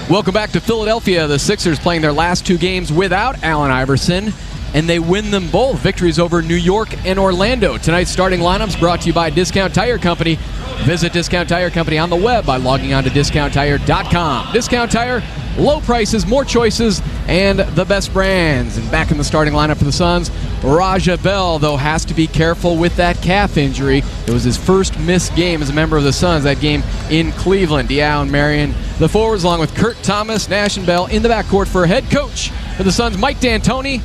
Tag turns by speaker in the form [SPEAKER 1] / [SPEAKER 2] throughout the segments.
[SPEAKER 1] Welcome back to Philadelphia. The Sixers playing their last two games without Allen Iverson, and they win them both. Victories over New York and Orlando. Tonight's starting lineups brought to you by Discount Tire Company. Visit Discount Tire Company on the web by logging on to discounttire.com. Discount Tire, low prices, more choices, and the best brands. And back in the starting lineup for the Suns, Raja Bell, though, has to be careful with that calf injury. It was his first missed game as a member of the Suns, that game in Cleveland. Diao and Marion, the forwards, along with Kurt Thomas, Nash, and Bell in the backcourt for head coach for the Suns, Mike D'Antoni.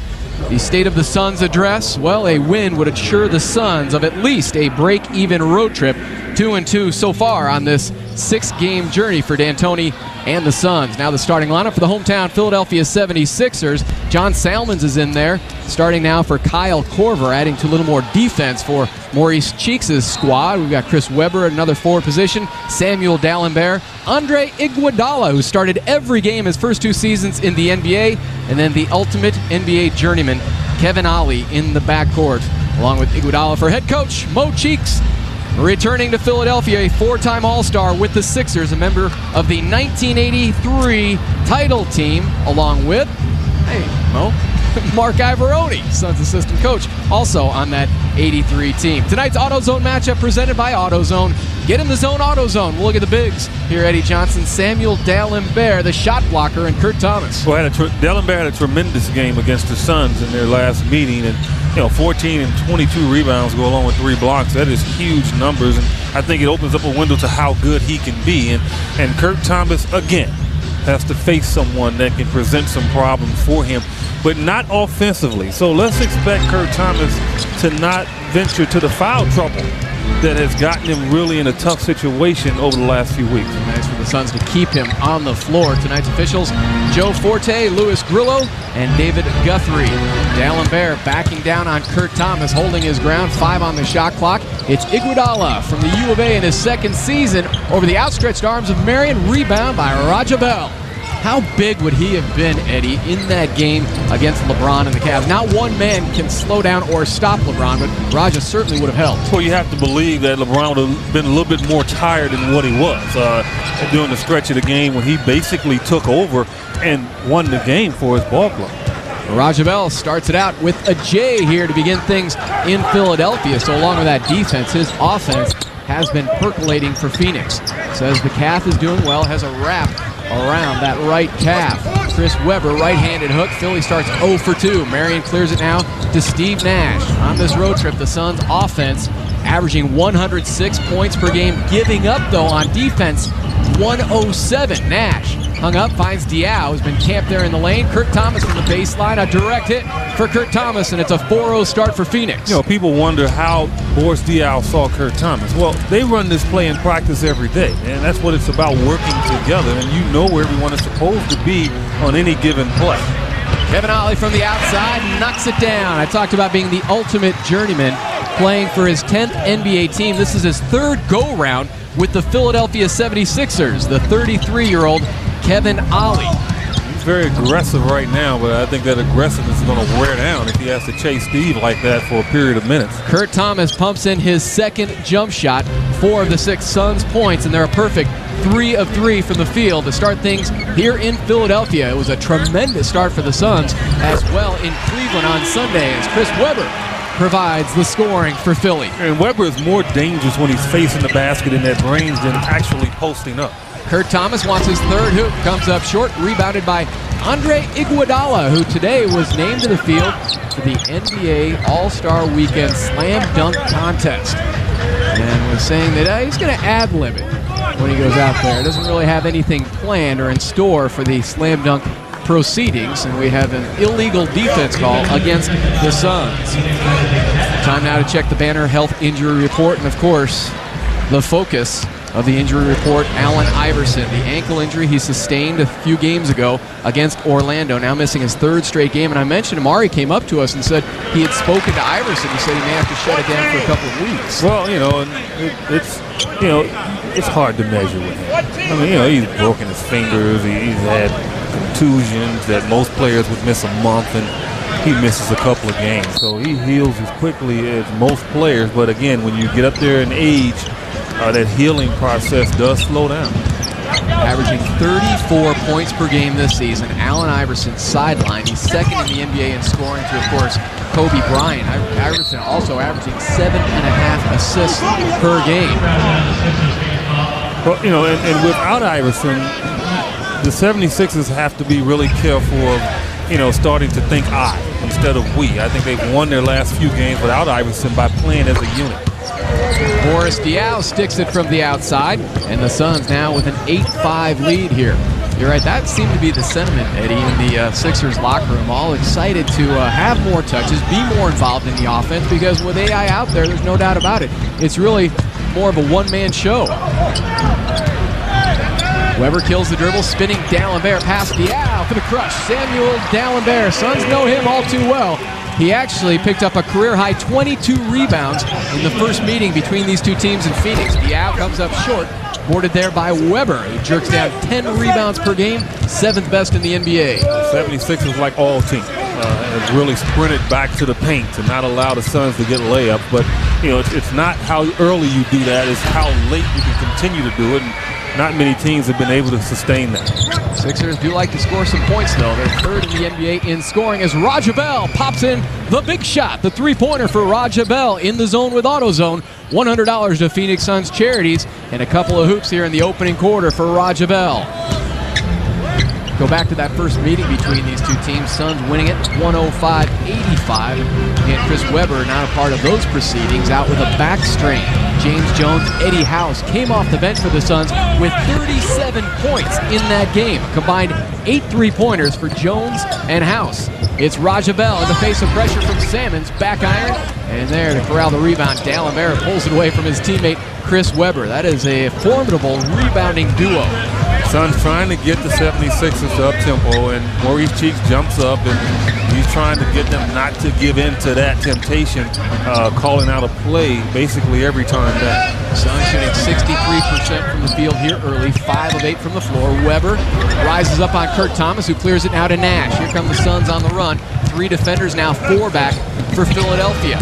[SPEAKER 1] The State of the Suns address, well, a win would assure the Suns of at least a break-even road trip. 2-2 so far on this six-game journey for D'Antoni and the Suns. Now the starting lineup for the hometown Philadelphia 76ers. John Salmons is in there, starting now for Kyle Korver, adding to a little more defense for Maurice Cheeks' squad. We've got Chris Webber at another forward position, Samuel Dalembert, Andre Iguodala, who started every game his first two seasons in the NBA, and then the ultimate NBA journeyman, Kevin Ollie, in the backcourt, along with Iguodala for head coach Mo Cheeks. Returning to Philadelphia, a four-time All-Star with the Sixers, a member of the 1983 title team, along with, Mark Ivoroni, Suns assistant coach, also on that 83 team. Tonight's AutoZone matchup presented by AutoZone. Get in the zone, AutoZone. We'll look at the bigs here. Eddie Johnson, Samuel Dalembert, the shot blocker, and Kurt Thomas.
[SPEAKER 2] Well, Dalembert had a tremendous game against the Suns in their last meeting, and 14 and 22 rebounds go along with 3 blocks. That is huge numbers, and I think it opens up a window to how good he can be. And Kurt Thomas, again, has to face someone that can present some problems for him, but not offensively. So let's expect Kurt Thomas to not venture to the foul trouble that has gotten him really in a tough situation over the last few weeks.
[SPEAKER 1] Nice for the Suns to keep him on the floor. Tonight's officials, Joe Forte, Louis Grillo, and David Guthrie. Dalembert backing down on Kurt Thomas, holding his ground, 5 on the shot clock. It's Iguodala from the U of A in his second season over the outstretched arms of Marion. Rebound by Raja Bell. How big would he have been, Eddie, in that game against LeBron and the Cavs? Not one man can slow down or stop LeBron, but Raja certainly would have helped.
[SPEAKER 2] Well, you have to believe that LeBron would have been a little bit more tired than what he was during the stretch of the game when he basically took over and won the game for his ball club.
[SPEAKER 1] Raja Bell starts it out with a J here to begin things in Philadelphia. So along with that defense, his offense has been percolating for Phoenix. Says the calf is doing well, has a wrap around that right calf. Chris Webber, right-handed hook. Philly starts 0 for 2. Marion clears it now to Steve Nash. On this road trip, the Suns' offense averaging 106 points per game, giving up, though, on defense, 107. Nash hung up, finds Diao, who's been camped there in the lane. Kurt Thomas from the baseline, a direct hit for Kurt Thomas, and it's a 4-0 start for Phoenix.
[SPEAKER 2] People wonder how Boris Diaw saw Kurt Thomas. Well, they run this play in practice every day, and that's what it's about, working together, and you know where everyone is supposed to be on any given play.
[SPEAKER 1] Kevin Ollie from the outside knocks it down. I talked about being the ultimate journeyman, playing for his 10th NBA team. This is his third go-round with the Philadelphia 76ers, the 33-year-old Kevin Ollie.
[SPEAKER 2] He's very aggressive right now, but I think that aggressiveness is going to wear down if he has to chase Steve like that for a period of minutes.
[SPEAKER 1] Kurt Thomas pumps in his second jump shot, 4 of the 6 Suns points, and they're a perfect 3 of 3 from the field to start things here in Philadelphia. It was a tremendous start for the Suns as well in Cleveland on Sunday as Chris Webber provides the scoring for Philly.
[SPEAKER 2] And Webber is more dangerous when he's facing the basket in that range than actually posting up.
[SPEAKER 1] Kurt Thomas wants his third hoop, comes up short, rebounded by Andre Iguodala, who today was named to the field for the NBA All-Star Weekend Slam Dunk Contest. And was saying that he's going to ad-lib it when he goes out there. Doesn't really have anything planned or in store for the Slam Dunk proceedings, and we have an illegal defense call against the Suns. Time now to check the Banner Health Injury Report, and of course, the focus of the injury report, Allen Iverson. The ankle injury he sustained a few games ago against Orlando, now missing his 3rd straight game. And I mentioned Amari came up to us and said he had spoken to Iverson. He said he may have to shut it down for a couple of weeks.
[SPEAKER 2] Well, it's hard to measure with him. I mean, he's broken his fingers. He's had contusions that most players would miss a month, and he misses a couple of games. So he heals as quickly as most players. But again, when you get up there in age, that healing process does slow down.
[SPEAKER 1] averaging 34 points per game this season. Allen Iverson sidelined. He's second in the NBA in scoring to, of course, Kobe Bryant. Iverson also averaging 7.5 assists per game.
[SPEAKER 2] Well, you know, and without Iverson, the 76ers have to be really careful of, you know, starting to think I instead of we. I think they've won their last few games without Iverson by playing as a unit.
[SPEAKER 1] Boris Diaw sticks it from the outside, and the Suns now with an 8-5 lead here. You're right, that seemed to be the sentiment, Eddie, in the Sixers locker room. All excited to have more touches, be more involved in the offense, because with AI out there, there's no doubt about it. It's really more of a one-man show. Weber kills the dribble, spinning D'Alembert past Diaw for the crush. Samuel D'Alembert, Suns know him all too well. He actually picked up a career-high 22 rebounds in the first meeting between these two teams in Phoenix. Diaw comes up short, boarded there by Weber. He jerks down 10 rebounds per game, 7th best in the NBA.
[SPEAKER 2] 76ers, like all teams, has really sprinted back to the paint to not allow the Suns to get layups. But, you know, it's not how early you do that, it's how late you can continue to do it. And not many teams have been able to sustain that.
[SPEAKER 1] Sixers do like to score some points, though. They're third in the NBA in scoring as Raja Bell pops in the big shot. The three-pointer for Raja Bell in the zone with AutoZone. $100 to Phoenix Suns charities, and a couple of hoops here in the opening quarter for Raja Bell. Go back to that first meeting between these two teams. Suns winning it 105-85. And Chris Webber, not a part of those proceedings, out with a back strain. James Jones, Eddie House came off the bench for the Suns with 37 points in that game. Combined 8 3-pointers for Jones and House. It's Raja Bell in the face of pressure from Salmons. Back iron, and there to corral the rebound. D'Alembert pulls it away from his teammate Chris Webber. That is a formidable rebounding duo.
[SPEAKER 2] Suns trying to get the 76ers to up-tempo, and Maurice Cheeks jumps up, and he's trying to get them not to give in to that temptation, calling out a play basically every time down.
[SPEAKER 1] Suns shooting 63% from the field here early, 5 of 8 from the floor. Weber rises up on Kurt Thomas, who clears it now to Nash. Here come the Suns on the run. 3 defenders now, 4 back for Philadelphia.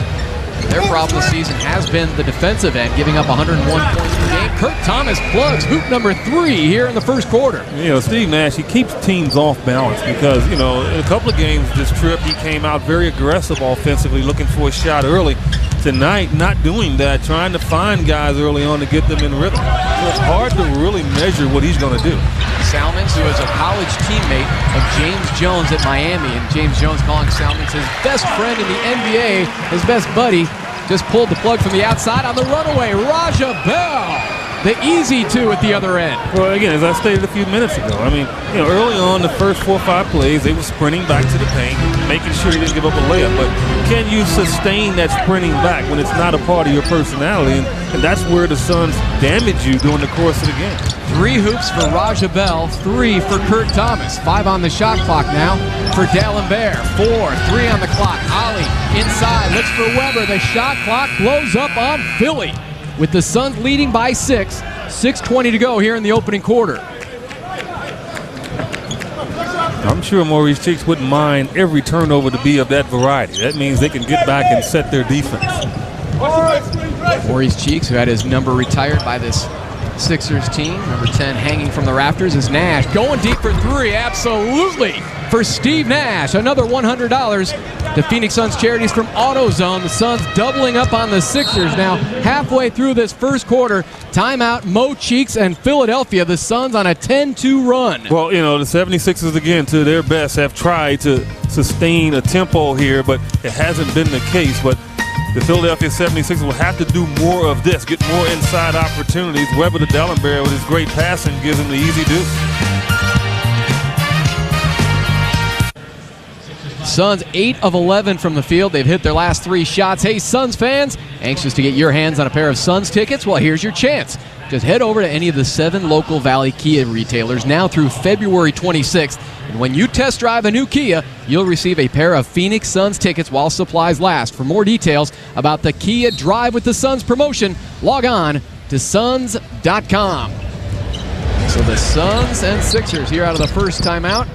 [SPEAKER 1] Their problem this season has been the defensive end, giving up 101 points per game. Kurt Thomas plugs hoop number 3 here in the first quarter.
[SPEAKER 2] You know, Steve Nash, he keeps teams off balance because, you know, in a couple of games this trip, he came out very aggressive offensively, looking for a shot early. Tonight, not doing that, trying to find guys early on to get them in rhythm. So it's hard to really measure what he's going to do.
[SPEAKER 1] Salmons, who is a college teammate of James Jones at Miami, and James Jones calling Salmons his best friend in the NBA, his best buddy, just pulled the plug from the outside on the runaway. Raja Bell, the easy 2 at the other end.
[SPEAKER 2] Well, again, as I stated a few minutes ago, I mean, you know, early on, the first 4 or 5 plays, they were sprinting back to the paint, making sure they didn't give up a layup. But can you sustain that sprinting back when it's not a part of your personality? And that's where the Suns damage you during the course of the game.
[SPEAKER 1] 3 hoops for Raja Bell, 3 for Kurt Thomas. 5 on the shot clock now for D'Alembert. 4, 3 on the clock. Ali inside, looks for Weber. The shot clock blows up on Philly, with the Suns leading by 6. 6:20 to go here in the opening quarter.
[SPEAKER 2] I'm sure Maurice Cheeks wouldn't mind every turnover to be of that variety. That means they can get back and set their defense.
[SPEAKER 1] Maurice Cheeks, who had his number retired by this Sixers team, number 10 hanging from the rafters, is Nash. Going deep for 3, absolutely, for Steve Nash. Another $100 to Phoenix Suns charities from AutoZone. The Suns doubling up on the Sixers now halfway through this first quarter. Timeout, Mo Cheeks and Philadelphia. The Suns on a 10-2 run.
[SPEAKER 2] Well, you know, the 76ers, again, to their best, have tried to sustain a tempo here, but it hasn't been the case. But the Philadelphia 76ers will have to do more of this, get more inside opportunities. Weber to D'Alembert with his great passing gives him the easy deuce.
[SPEAKER 1] Suns 8 of 11 from the field. They've hit their last 3 shots. Hey, Suns fans, anxious to get your hands on a pair of Suns tickets? Well, here's your chance. Just head over to any of the 7 local Valley Kia retailers now through February 26th. And when you test drive a new Kia, you'll receive a pair of Phoenix Suns tickets while supplies last. For more details about the Kia Drive with the Suns promotion, log on to suns.com. So the Suns and Sixers here out of the first timeout.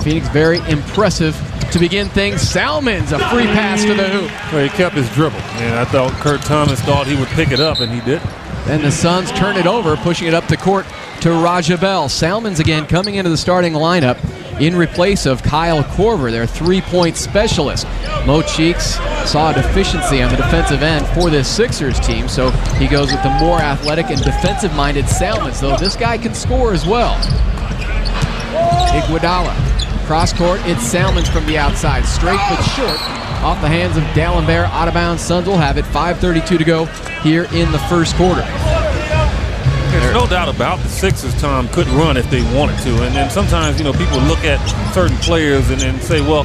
[SPEAKER 1] Phoenix very impressive to begin things. Salmons, a free pass to the hoop.
[SPEAKER 2] Well, he kept his dribble, and I thought Kurt Thomas thought he would pick it up, and he did.
[SPEAKER 1] Then the Suns turn it over, pushing it up the court to Raja Bell. Salmons again coming into the starting lineup in replace of Kyle Korver, their three-point specialist. Mo Cheeks saw a deficiency on the defensive end for this Sixers team, so he goes with the more athletic and defensive-minded Salmons, though this guy can score as well. Iguodala, cross court, it's Salmons from the outside, straight but short, off the hands of D'Alembert, out of bounds. Suns will have it, 5:32 to go here in the first quarter.
[SPEAKER 2] There's no doubt about the Sixers, Tom, could run if they wanted to. And then sometimes, people look at certain players and then say, well,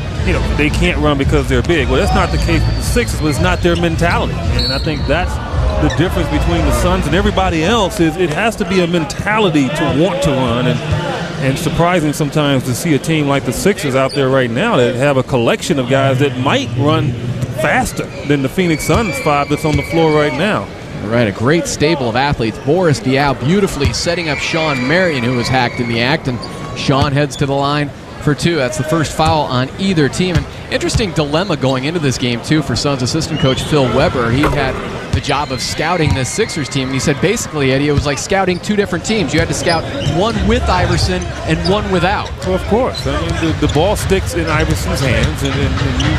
[SPEAKER 2] they can't run because they're big. Well, that's not the case with the Sixers, but it's not their mentality. And I think that's the difference between the Suns and everybody else is it has to be a mentality to want to run. And surprising sometimes to see a team like the Sixers out there right now that have a collection of guys that might run faster than the Phoenix Suns 5 that's on the floor right now.
[SPEAKER 1] Right, a great stable of athletes. Boris Diaw beautifully setting up Sean Marion, who was hacked in the act, and Sean heads to the line for two. That's the first foul on either team. An interesting dilemma going into this game, too, for Suns assistant coach Phil Weber. He had the job of scouting this Sixers team, and he said basically, Eddie, it was like scouting two different teams. You had to scout one with Iverson and one without.
[SPEAKER 2] Well, of course. I mean, the ball sticks in Iverson's hands, and you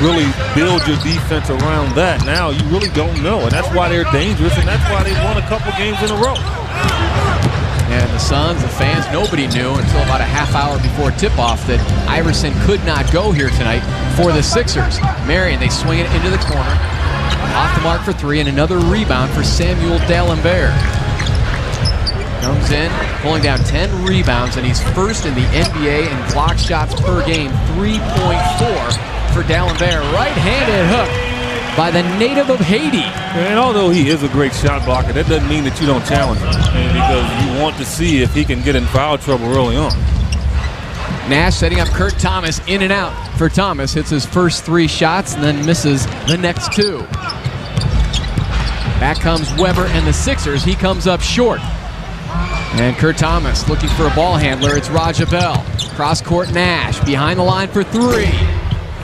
[SPEAKER 2] really build your defense around that. Now you really don't know, and that's why they're dangerous, and that's why they won a couple games in a row.
[SPEAKER 1] And the Suns, the fans, nobody knew until about a half hour before tip-off that Iverson could not go here tonight for the Sixers. Marion, they swing it into the corner. Off the mark for three, and another rebound for Samuel D'Alembert. Comes in, pulling down 10 rebounds, and he's first in the NBA in block shots per game, 3.4 for D'Alembert. Right-handed hook by the native of Haiti.
[SPEAKER 2] And although he is a great shot blocker, that doesn't mean that you don't challenge him, because you want to see if he can get in foul trouble early on.
[SPEAKER 1] Nash setting up Kurt Thomas, in and out for Thomas. Hits his first three shots and then misses the next two. Back comes Weber and the Sixers. He comes up short. And Kurt Thomas looking for a ball handler. It's Raja Bell. Cross court Nash behind the line for three.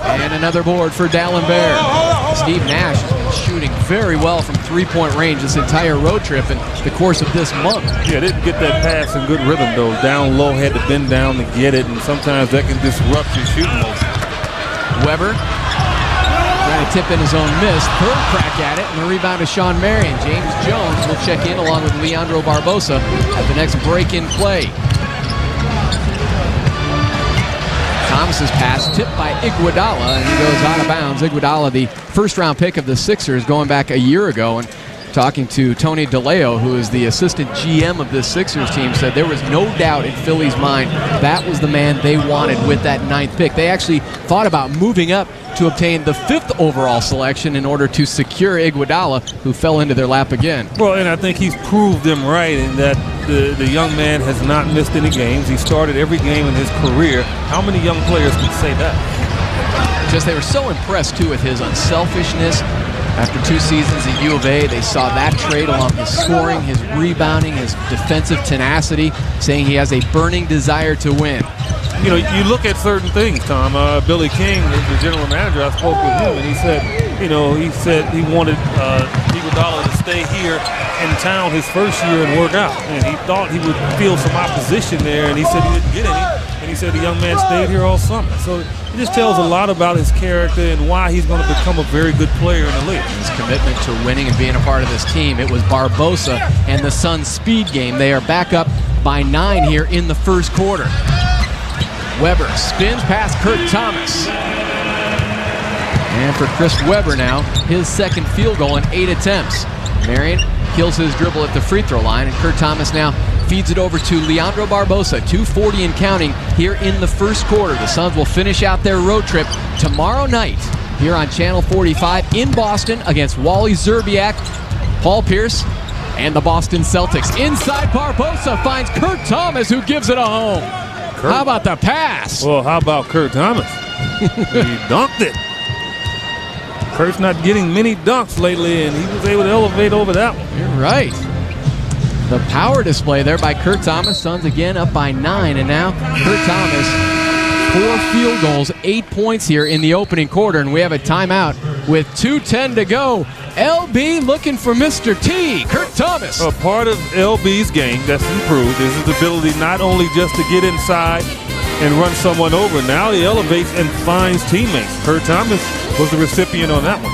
[SPEAKER 1] And another board for D'Alembert. Steve Nash has been shooting very well from three-point range this entire road trip in the course of this month.
[SPEAKER 2] Yeah, didn't get that pass in good rhythm, though. Down low, had to bend down to get it, and sometimes that can disrupt your shooting motion.
[SPEAKER 1] Weber trying to tip in his own miss. Third crack at it, and the rebound to Sean Marion. James Jones will check in along with Leandro Barbosa at the next break-in play. Thomas's pass tipped by Iguodala, and he goes out of bounds. Iguodala, the first-round pick of the Sixers, going back a year ago, and talking to Tony DeLeo, who is the assistant GM of this Sixers team, said there was no doubt in Philly's mind that was the man they wanted with that 9th pick. They actually thought about moving up to obtain the 5th overall selection in order to secure Iguodala, who fell into their lap again.
[SPEAKER 2] Well, and I think he's proved them right in that the young man has not missed any games. He started every game in his career. How many young players can say that?
[SPEAKER 1] Just they were so impressed, too, with his unselfishness. After 2 seasons at U of A, they saw that trait along his scoring, his rebounding, his defensive tenacity, saying he has a burning desire to win.
[SPEAKER 2] You know, you look at certain things, Tom. Billy King, the general manager, I spoke with him, and he said he wanted Iguodala to stay here in town his first year and work out. And he thought he would feel some opposition there, and he said he didn't get any. And he said the young man stayed here all summer. So it just tells a lot about his character and why he's going to become a very good player in the league.
[SPEAKER 1] His commitment to winning and being a part of this team. It was Barbosa and the Suns' speed game. They are back up by 9 here in the first quarter. Weber spins past Kurt Thomas. And for Chris Weber now, his second field goal in 8 attempts. Marion kills his dribble at the free throw line, and Kurt Thomas now feeds it over to Leandro Barbosa, 2:40 and counting here in the first quarter. The Suns will finish out their road trip tomorrow night here on Channel 45 in Boston against Wally Zerbiak, Paul Pierce, and the Boston Celtics. Inside, Barbosa finds Kurt Thomas, who gives it a home. How about the pass?
[SPEAKER 2] Well, how about Kurt Thomas? He dunked it. Kurt's not getting many dunks lately, and he was able to elevate over that one.
[SPEAKER 1] You're right. The power display there by Kurt Thomas. Suns again up by 9, and now Kurt Thomas, 4 field goals, 8 points here in the opening quarter, and we have a timeout with 2:10 to go. LB looking for Mr. T, Kurt Thomas.
[SPEAKER 2] A part of LB's game that's improved is his ability not only just to get inside and run someone over, now he elevates and finds teammates. Kurt Thomas was the recipient on that one.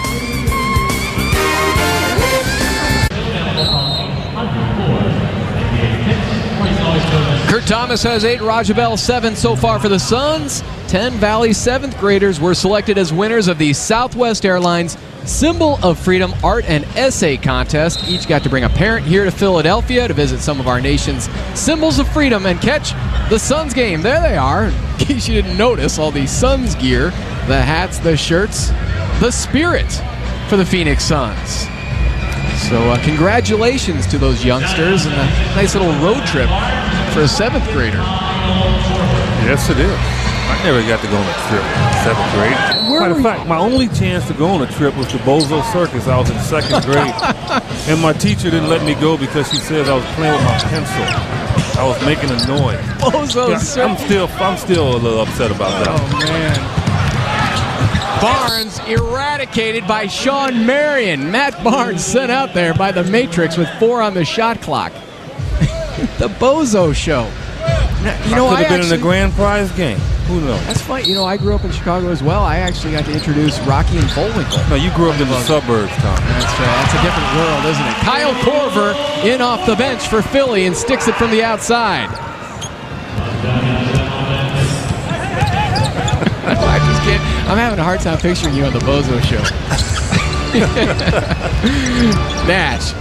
[SPEAKER 1] Kurt Thomas has 8, Rajabel 7 so far for the Suns. 10 Valley 7th graders were selected as winners of the Southwest Airlines Symbol of Freedom Art and Essay Contest. Each got to bring a parent here to Philadelphia to visit some of our nation's symbols of freedom and catch the Suns game. There they are. In case you didn't notice, all the Suns gear, the hats, the shirts, the spirit for the Phoenix Suns. So congratulations to those youngsters and a nice little road trip for a 7th grader.
[SPEAKER 2] Yes, it is. I never got to go on a trip in 7th grade. Matter of fact, my only chance to go on a trip was to Bozo Circus. I was in 2nd grade. And my teacher didn't let me go because she said I was playing with my pencil. I was making a noise.
[SPEAKER 1] Bozo Circus.
[SPEAKER 2] I'm still a little upset about that.
[SPEAKER 1] Oh, man. Barnes eradicated by Sean Marion. Matt Barnes sent out there by the Matrix with 4 on the shot clock. The Bozo Show. Now, you know,
[SPEAKER 2] I could have been in the grand prize game. Who knows?
[SPEAKER 1] That's funny. You know, I grew up in Chicago as well. I actually got to introduce Rocky and Bullwinkle.
[SPEAKER 2] No, you grew up in the suburbs, Tom.
[SPEAKER 1] That's right. That's a different world, isn't it? Kyle Korver in off the bench for Philly and sticks it from the outside. I just can't. I'm having a hard time picturing you on the Bozo Show. Nash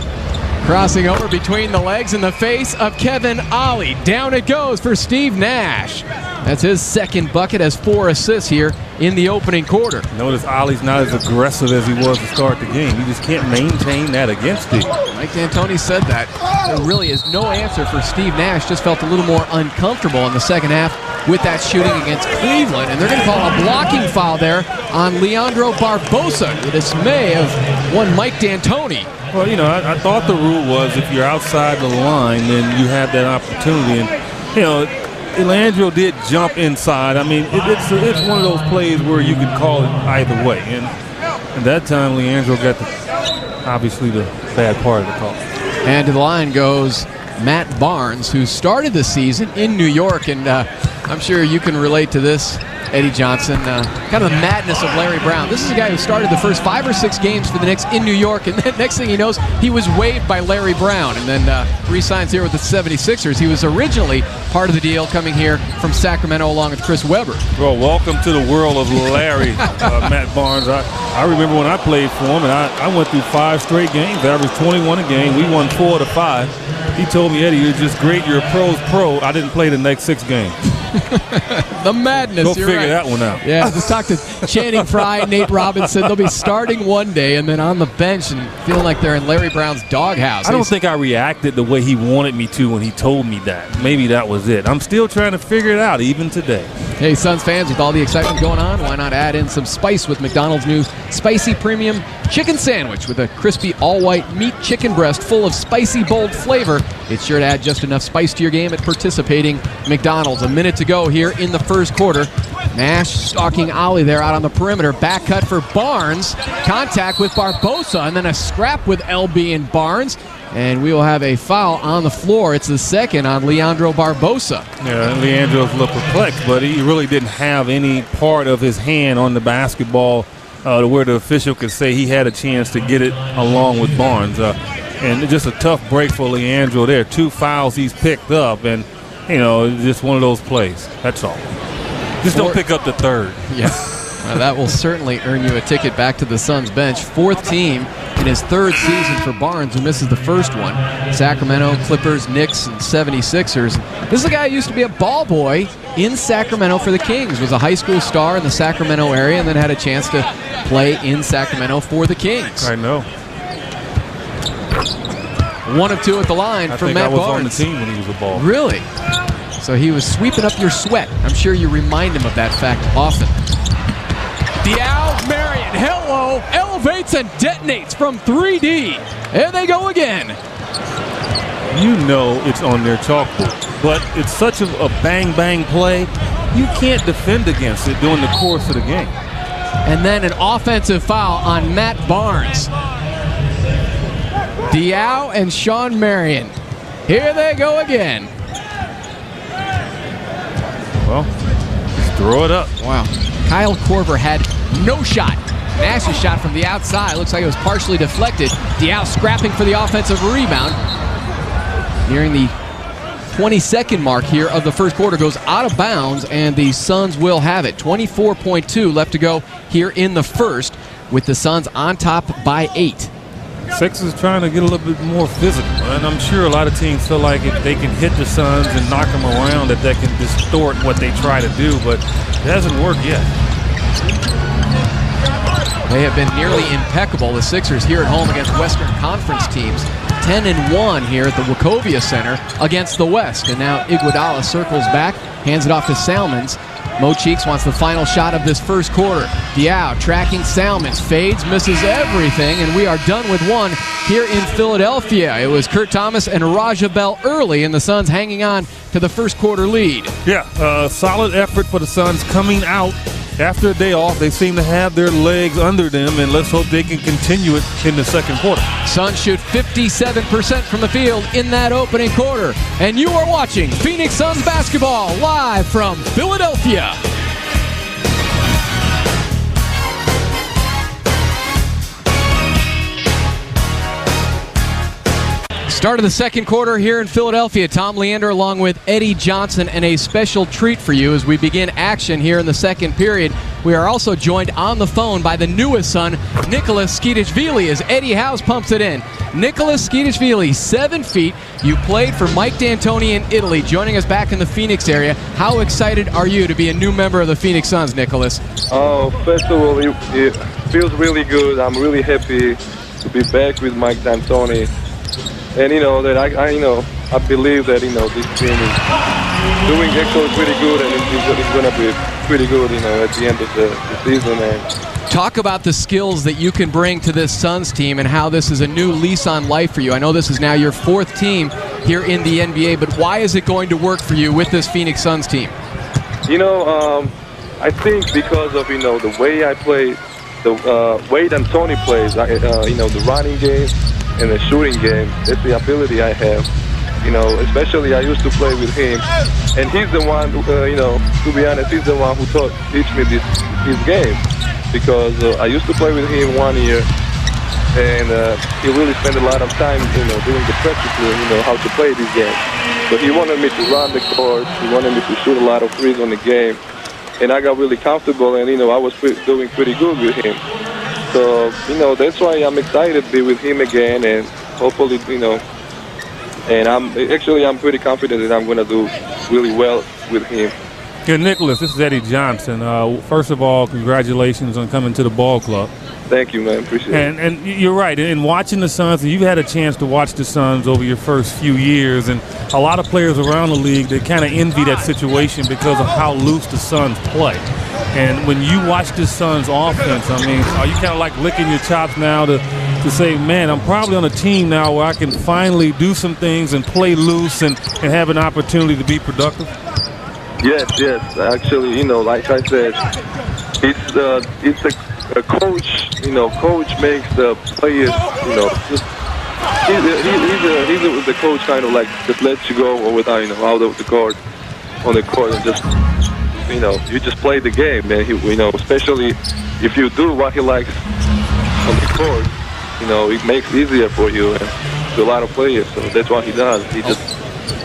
[SPEAKER 1] crossing over between the legs in the face of Kevin Ollie. Down it goes for Steve Nash. That's his 2nd bucket, has 4 assists here in the opening quarter.
[SPEAKER 2] Notice Ollie's not as aggressive as he was to start the game. He just can't maintain that against him.
[SPEAKER 1] Mike D'Antoni said that. There really is no answer for Steve Nash. Just felt a little more uncomfortable in the second half with that shooting against Cleveland. And they're going to call a blocking foul there on Leandro Barbosa, to the dismay of one Mike D'Antoni.
[SPEAKER 2] Well, you know, I thought the rule was if you're outside the line, then you have that opportunity. And, you know, Leandro did jump inside. I mean, it's one of those plays where you can call it either way. And at that time, Leandro got obviously the bad part of the call.
[SPEAKER 1] And to the line goes Matt Barnes, who started the season in New York. And I'm sure you can relate to this, Eddie Johnson, kind of the madness of Larry Brown. This is a guy who started the first 5 or 6 games for the Knicks in New York, and then next thing he knows, he was waived by Larry Brown, and then re-signs here with the 76ers. He was originally part of the deal coming here from Sacramento along with Chris Webber.
[SPEAKER 2] Well, welcome to the world of Larry, Matt Barnes. I remember when I played for him, and I went through 5 straight games, averaged 21 a game. We won 4 to 5. He told me, Eddie, you're just great. You're a pro's pro. I didn't play the next 6 games.
[SPEAKER 1] The madness.
[SPEAKER 2] Go figure that one out.
[SPEAKER 1] Yeah, just talk to Channing Frye, Nate Robinson. They'll be starting one day and then on the bench and feeling like they're in Larry Brown's doghouse.
[SPEAKER 2] I don't think I reacted the way he wanted me to when he told me that. Maybe that was it. I'm still trying to figure it out even today.
[SPEAKER 1] Hey, Suns fans, with all the excitement going on, why not add in some spice with McDonald's new Spicy Premium Chicken Sandwich with a crispy all-white meat chicken breast full of spicy, bold flavor. It's sure to add just enough spice to your game at participating McDonald's. A minute to go here in the first quarter. Nash stalking Ollie there out on the perimeter. Back cut for Barnes. Contact with Barbosa, and then a scrap with LB and Barnes. And we will have a foul on the floor. It's the 2nd on Leandro Barbosa.
[SPEAKER 2] Yeah, Leandro's a little perplexed, but he really didn't have any part of his hand on the basketball to where the official could say he had a chance to get it along with Barnes. And just a tough break for Leandro there. 2 fouls he's picked up, and, you know, just one of those plays. That's all. Just don't pick up the 3rd.
[SPEAKER 1] Yeah. That will certainly earn you a ticket back to the Suns bench. 4th team in his 3rd season for Barnes, who misses the first one. Sacramento, Clippers, Knicks, and 76ers. This is a guy who used to be a ball boy in Sacramento for the Kings. Was a high school star in the Sacramento area and then had a chance to play in Sacramento for the Kings.
[SPEAKER 2] I know.
[SPEAKER 1] 1 of 2 at the line for Matt Barnes.
[SPEAKER 2] I was on the team when he was a ball.
[SPEAKER 1] Really? So he was sweeping up your sweat. I'm sure you remind him of that fact often. Diao Marion, hello, elevates and detonates from 3D. There they go again.
[SPEAKER 2] You know it's on their chalkboard, but it's such a bang-bang play, you can't defend against it during the course of the game.
[SPEAKER 1] And then an offensive foul on Matt Barnes. Diao and Sean Marion. Here they go again.
[SPEAKER 2] Well, just throw it up.
[SPEAKER 1] Wow. Kyle Korver had no shot. Nash's shot from the outside looks like it was partially deflected. Diao scrapping for the offensive rebound. Nearing the 22nd mark here of the first quarter, goes out of bounds, and the Suns will have it. 24.2 left to go here in the first, with the Suns on top by 8.
[SPEAKER 2] Sixers trying to get a little bit more physical, and I'm sure a lot of teams feel like if they can hit the Suns and knock them around, that can distort what they try to do, but it hasn't worked yet.
[SPEAKER 1] They have been nearly impeccable, the Sixers, here at home against Western Conference teams. 10-1 here at the Wachovia Center against the West. And now Iguodala circles back, hands it off to Salmons. Mo Cheeks wants the final shot of this first quarter. Diao tracking Salmons, fades, misses everything, and we are done with one here in Philadelphia. It was Kurt Thomas and Raja Bell early, and the Suns hanging on to the first quarter lead.
[SPEAKER 2] Yeah, solid effort for the Suns coming out. After a day off, they seem to have their legs under them, and let's hope they can continue it in the second quarter.
[SPEAKER 1] Suns shoot 57% from the field in that opening quarter. And you are watching Phoenix Suns basketball live from Philadelphia. Start of the second quarter here in Philadelphia. Tom Leander along with Eddie Johnson, and a special treat for you as we begin action here in the second period. We are also joined on the phone by the newest son, Nicholas Skidishvili, as Eddie House pumps it in. Nicholas Skidishvili, 7 feet. You played for Mike D'Antoni in Italy, joining us back in the Phoenix area. How excited are you to be a new member of the Phoenix Suns, Nicholas?
[SPEAKER 3] Oh, first of all, it feels really good. I'm really happy to be back with Mike D'Antoni. And that I believe that this team is doing actually pretty good, and it's going to be pretty good at the end of the season. And
[SPEAKER 1] talk about the skills that you can bring to this Suns team and how this is a new lease on life for you. I know this is now your 4th team here in the NBA, but why is it going to work for you with this Phoenix Suns team?
[SPEAKER 3] I think because of the way I play, the way D'Antoni plays, the running game and the shooting game. That's the ability I have. Especially I used to play with him, and he's the one who, to be honest, he's the one who teach me this game, because I used to play with him 1 year, and he really spent a lot of time, doing the practice, how to play this game. So he wanted me to run the court. He wanted me to shoot a lot of threes on the game, and I got really comfortable, and I was doing pretty good with him. So, that's why I'm excited to be with him again, and hopefully, and I'm pretty confident that I'm going to do really well with him.
[SPEAKER 2] Yeah, Nicholas, this is Eddie Johnson. First of all, congratulations on coming to the ball club.
[SPEAKER 3] Thank you, man. Appreciate it.
[SPEAKER 2] And you're right. In watching the Suns, you've had a chance to watch the Suns over your first few years, and a lot of players around the league, they kind of envy that situation because of how loose the Suns play. And when you watch the Suns offense, are you kind of like licking your chops now to say, man, I'm probably on a team now where I can finally do some things and play loose and have an opportunity to be productive?
[SPEAKER 3] Yes. Actually, like I said, it's a coach. Coach makes the players. He's the coach, kind of like just lets you go without out of the court, on the court, and just you just play the game, man. Especially if you do what he likes on the court, it makes it easier for you and to a lot of players. So that's what he does. He just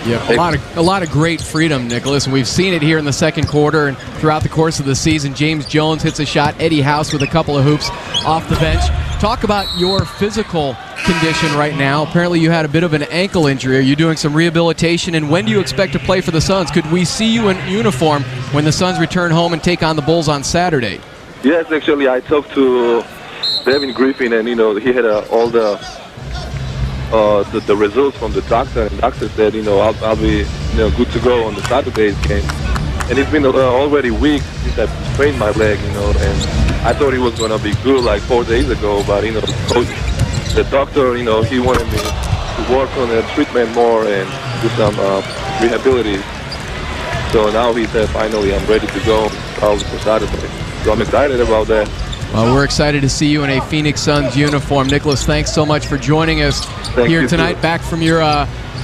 [SPEAKER 1] a lot of great freedom, Nicholas, and we've seen it here in the second quarter and throughout the course of the season. James Jones hits a shot, Eddie House with a couple of hoops off the bench. Talk about your physical condition right now. Apparently you had a bit of an ankle injury. Are you doing some rehabilitation, and when do you expect to play for the Suns? Could we see you in uniform when the Suns return home and take on the Bulls on Saturday?
[SPEAKER 3] Yes, actually I talked to Devin Griffin, and he had all the results from the doctor, and the doctor said I'll be good to go on the Saturday's game. And it's been already weeks since I sprained my leg, and I thought it was going to be good like 4 days ago, but the doctor, he wanted me to work on the treatment more and do some rehabilitation. So now he said finally I'm ready to go probably for Saturday. So I'm excited about that.
[SPEAKER 1] Well, we're excited to see you in a Phoenix Suns uniform. Nicholas, thanks so much for joining us here tonight, back from your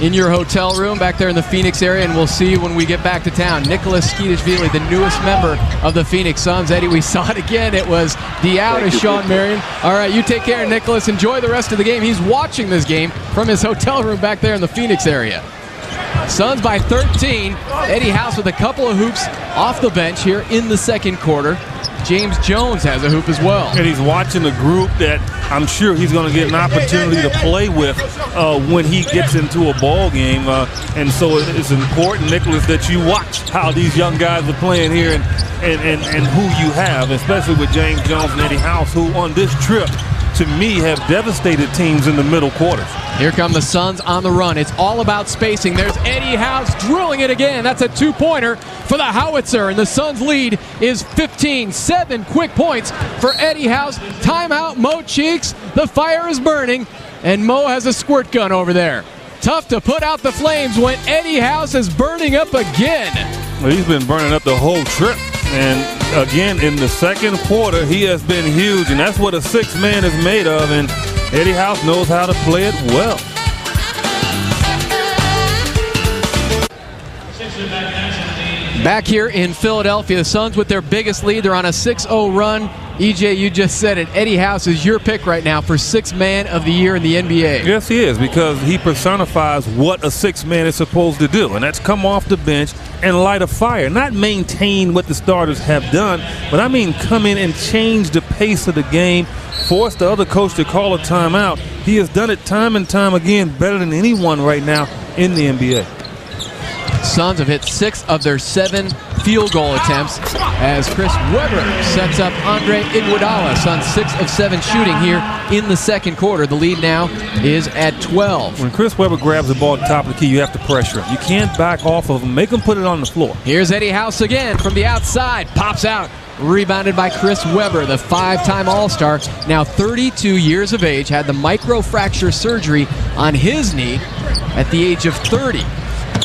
[SPEAKER 1] in your hotel room back there in the Phoenix area, and we'll see you when we get back to town. Nicholas Skidishvili, the newest member of the Phoenix Suns. Eddie, we saw it again. It was Diao to Sean Marion. All right, you take care, Nicholas. Enjoy the rest of the game. He's watching this game from his hotel room back there in the Phoenix area. Suns by 13. Eddie House with a couple of hoops off the bench here in the second quarter. James Jones has a hoop as well.
[SPEAKER 2] And he's watching a group that I'm sure he's going to get an opportunity to play with when he gets into a ball game. And so it's important, Nicholas, that you watch how these young guys are playing here and who you have, especially with James Jones and Eddie House, who on this trip, to me, have devastated teams in the middle quarters.
[SPEAKER 1] Here come the Suns on the run. It's all about spacing. There's Eddie House drilling it again. That's a two-pointer for the Howitzer, and the Suns' lead is 15. 7 quick points for Eddie House. Timeout, Mo Cheeks. The fire is burning, and Mo has a squirt gun over there. Tough to put out the flames when Eddie House is burning up again.
[SPEAKER 2] Well, he's been burning up the whole trip. And again, in the second quarter, he has been huge, and that's what a sixth man is made of, and Eddie House knows how to play it well.
[SPEAKER 1] Back here in Philadelphia, the Suns with their biggest lead. They're on a 6-0 run. EJ, you just said it. Eddie House is your pick right now for Sixth Man of the Year in the NBA.
[SPEAKER 2] Yes, he is, because he personifies what a sixth man is supposed to do, and that's come off the bench and light a fire. Not maintain what the starters have done, but I mean come in and change the pace of the game, force the other coach to call a timeout. He has done it time and time again better than anyone right now in the NBA.
[SPEAKER 1] Suns have hit 6 of their 7 field goal attempts as Chris Webber sets up Andre Iguodala. Suns 6 of 7 shooting here in the second quarter. The lead now is at 12.
[SPEAKER 2] When Chris Webber grabs the ball at the top of the key, you have to pressure him. You can't back off of him. Make him put it on the floor.
[SPEAKER 1] Here's Eddie House again from the outside. Pops out. Rebounded by Chris Webber, the 5-time All-Star, now 32 years of age, had the microfracture surgery on his knee at the age of 30.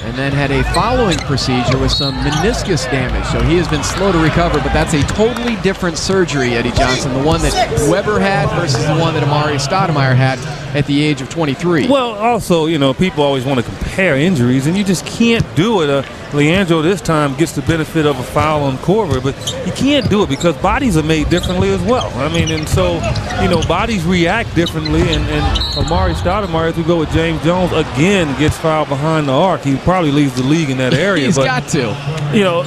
[SPEAKER 1] And then had a following procedure with some meniscus damage. So he has been slow to recover, but that's a totally different surgery, Eddie Johnson, the one that Weber had versus the one that Amari Stoudemire had at the age of 23.
[SPEAKER 2] Well, also, you know, people always want to compare injuries, and you just can't do it. Leandro this time gets the benefit of a foul on Korver, but you can't do it because bodies are made differently as well. I mean, and so, you know, bodies react differently, and Amari Stoudemire, as we go with James Jones, again gets fouled behind the arc. He probably leaves the league in that area.
[SPEAKER 1] He's got to.
[SPEAKER 2] You know,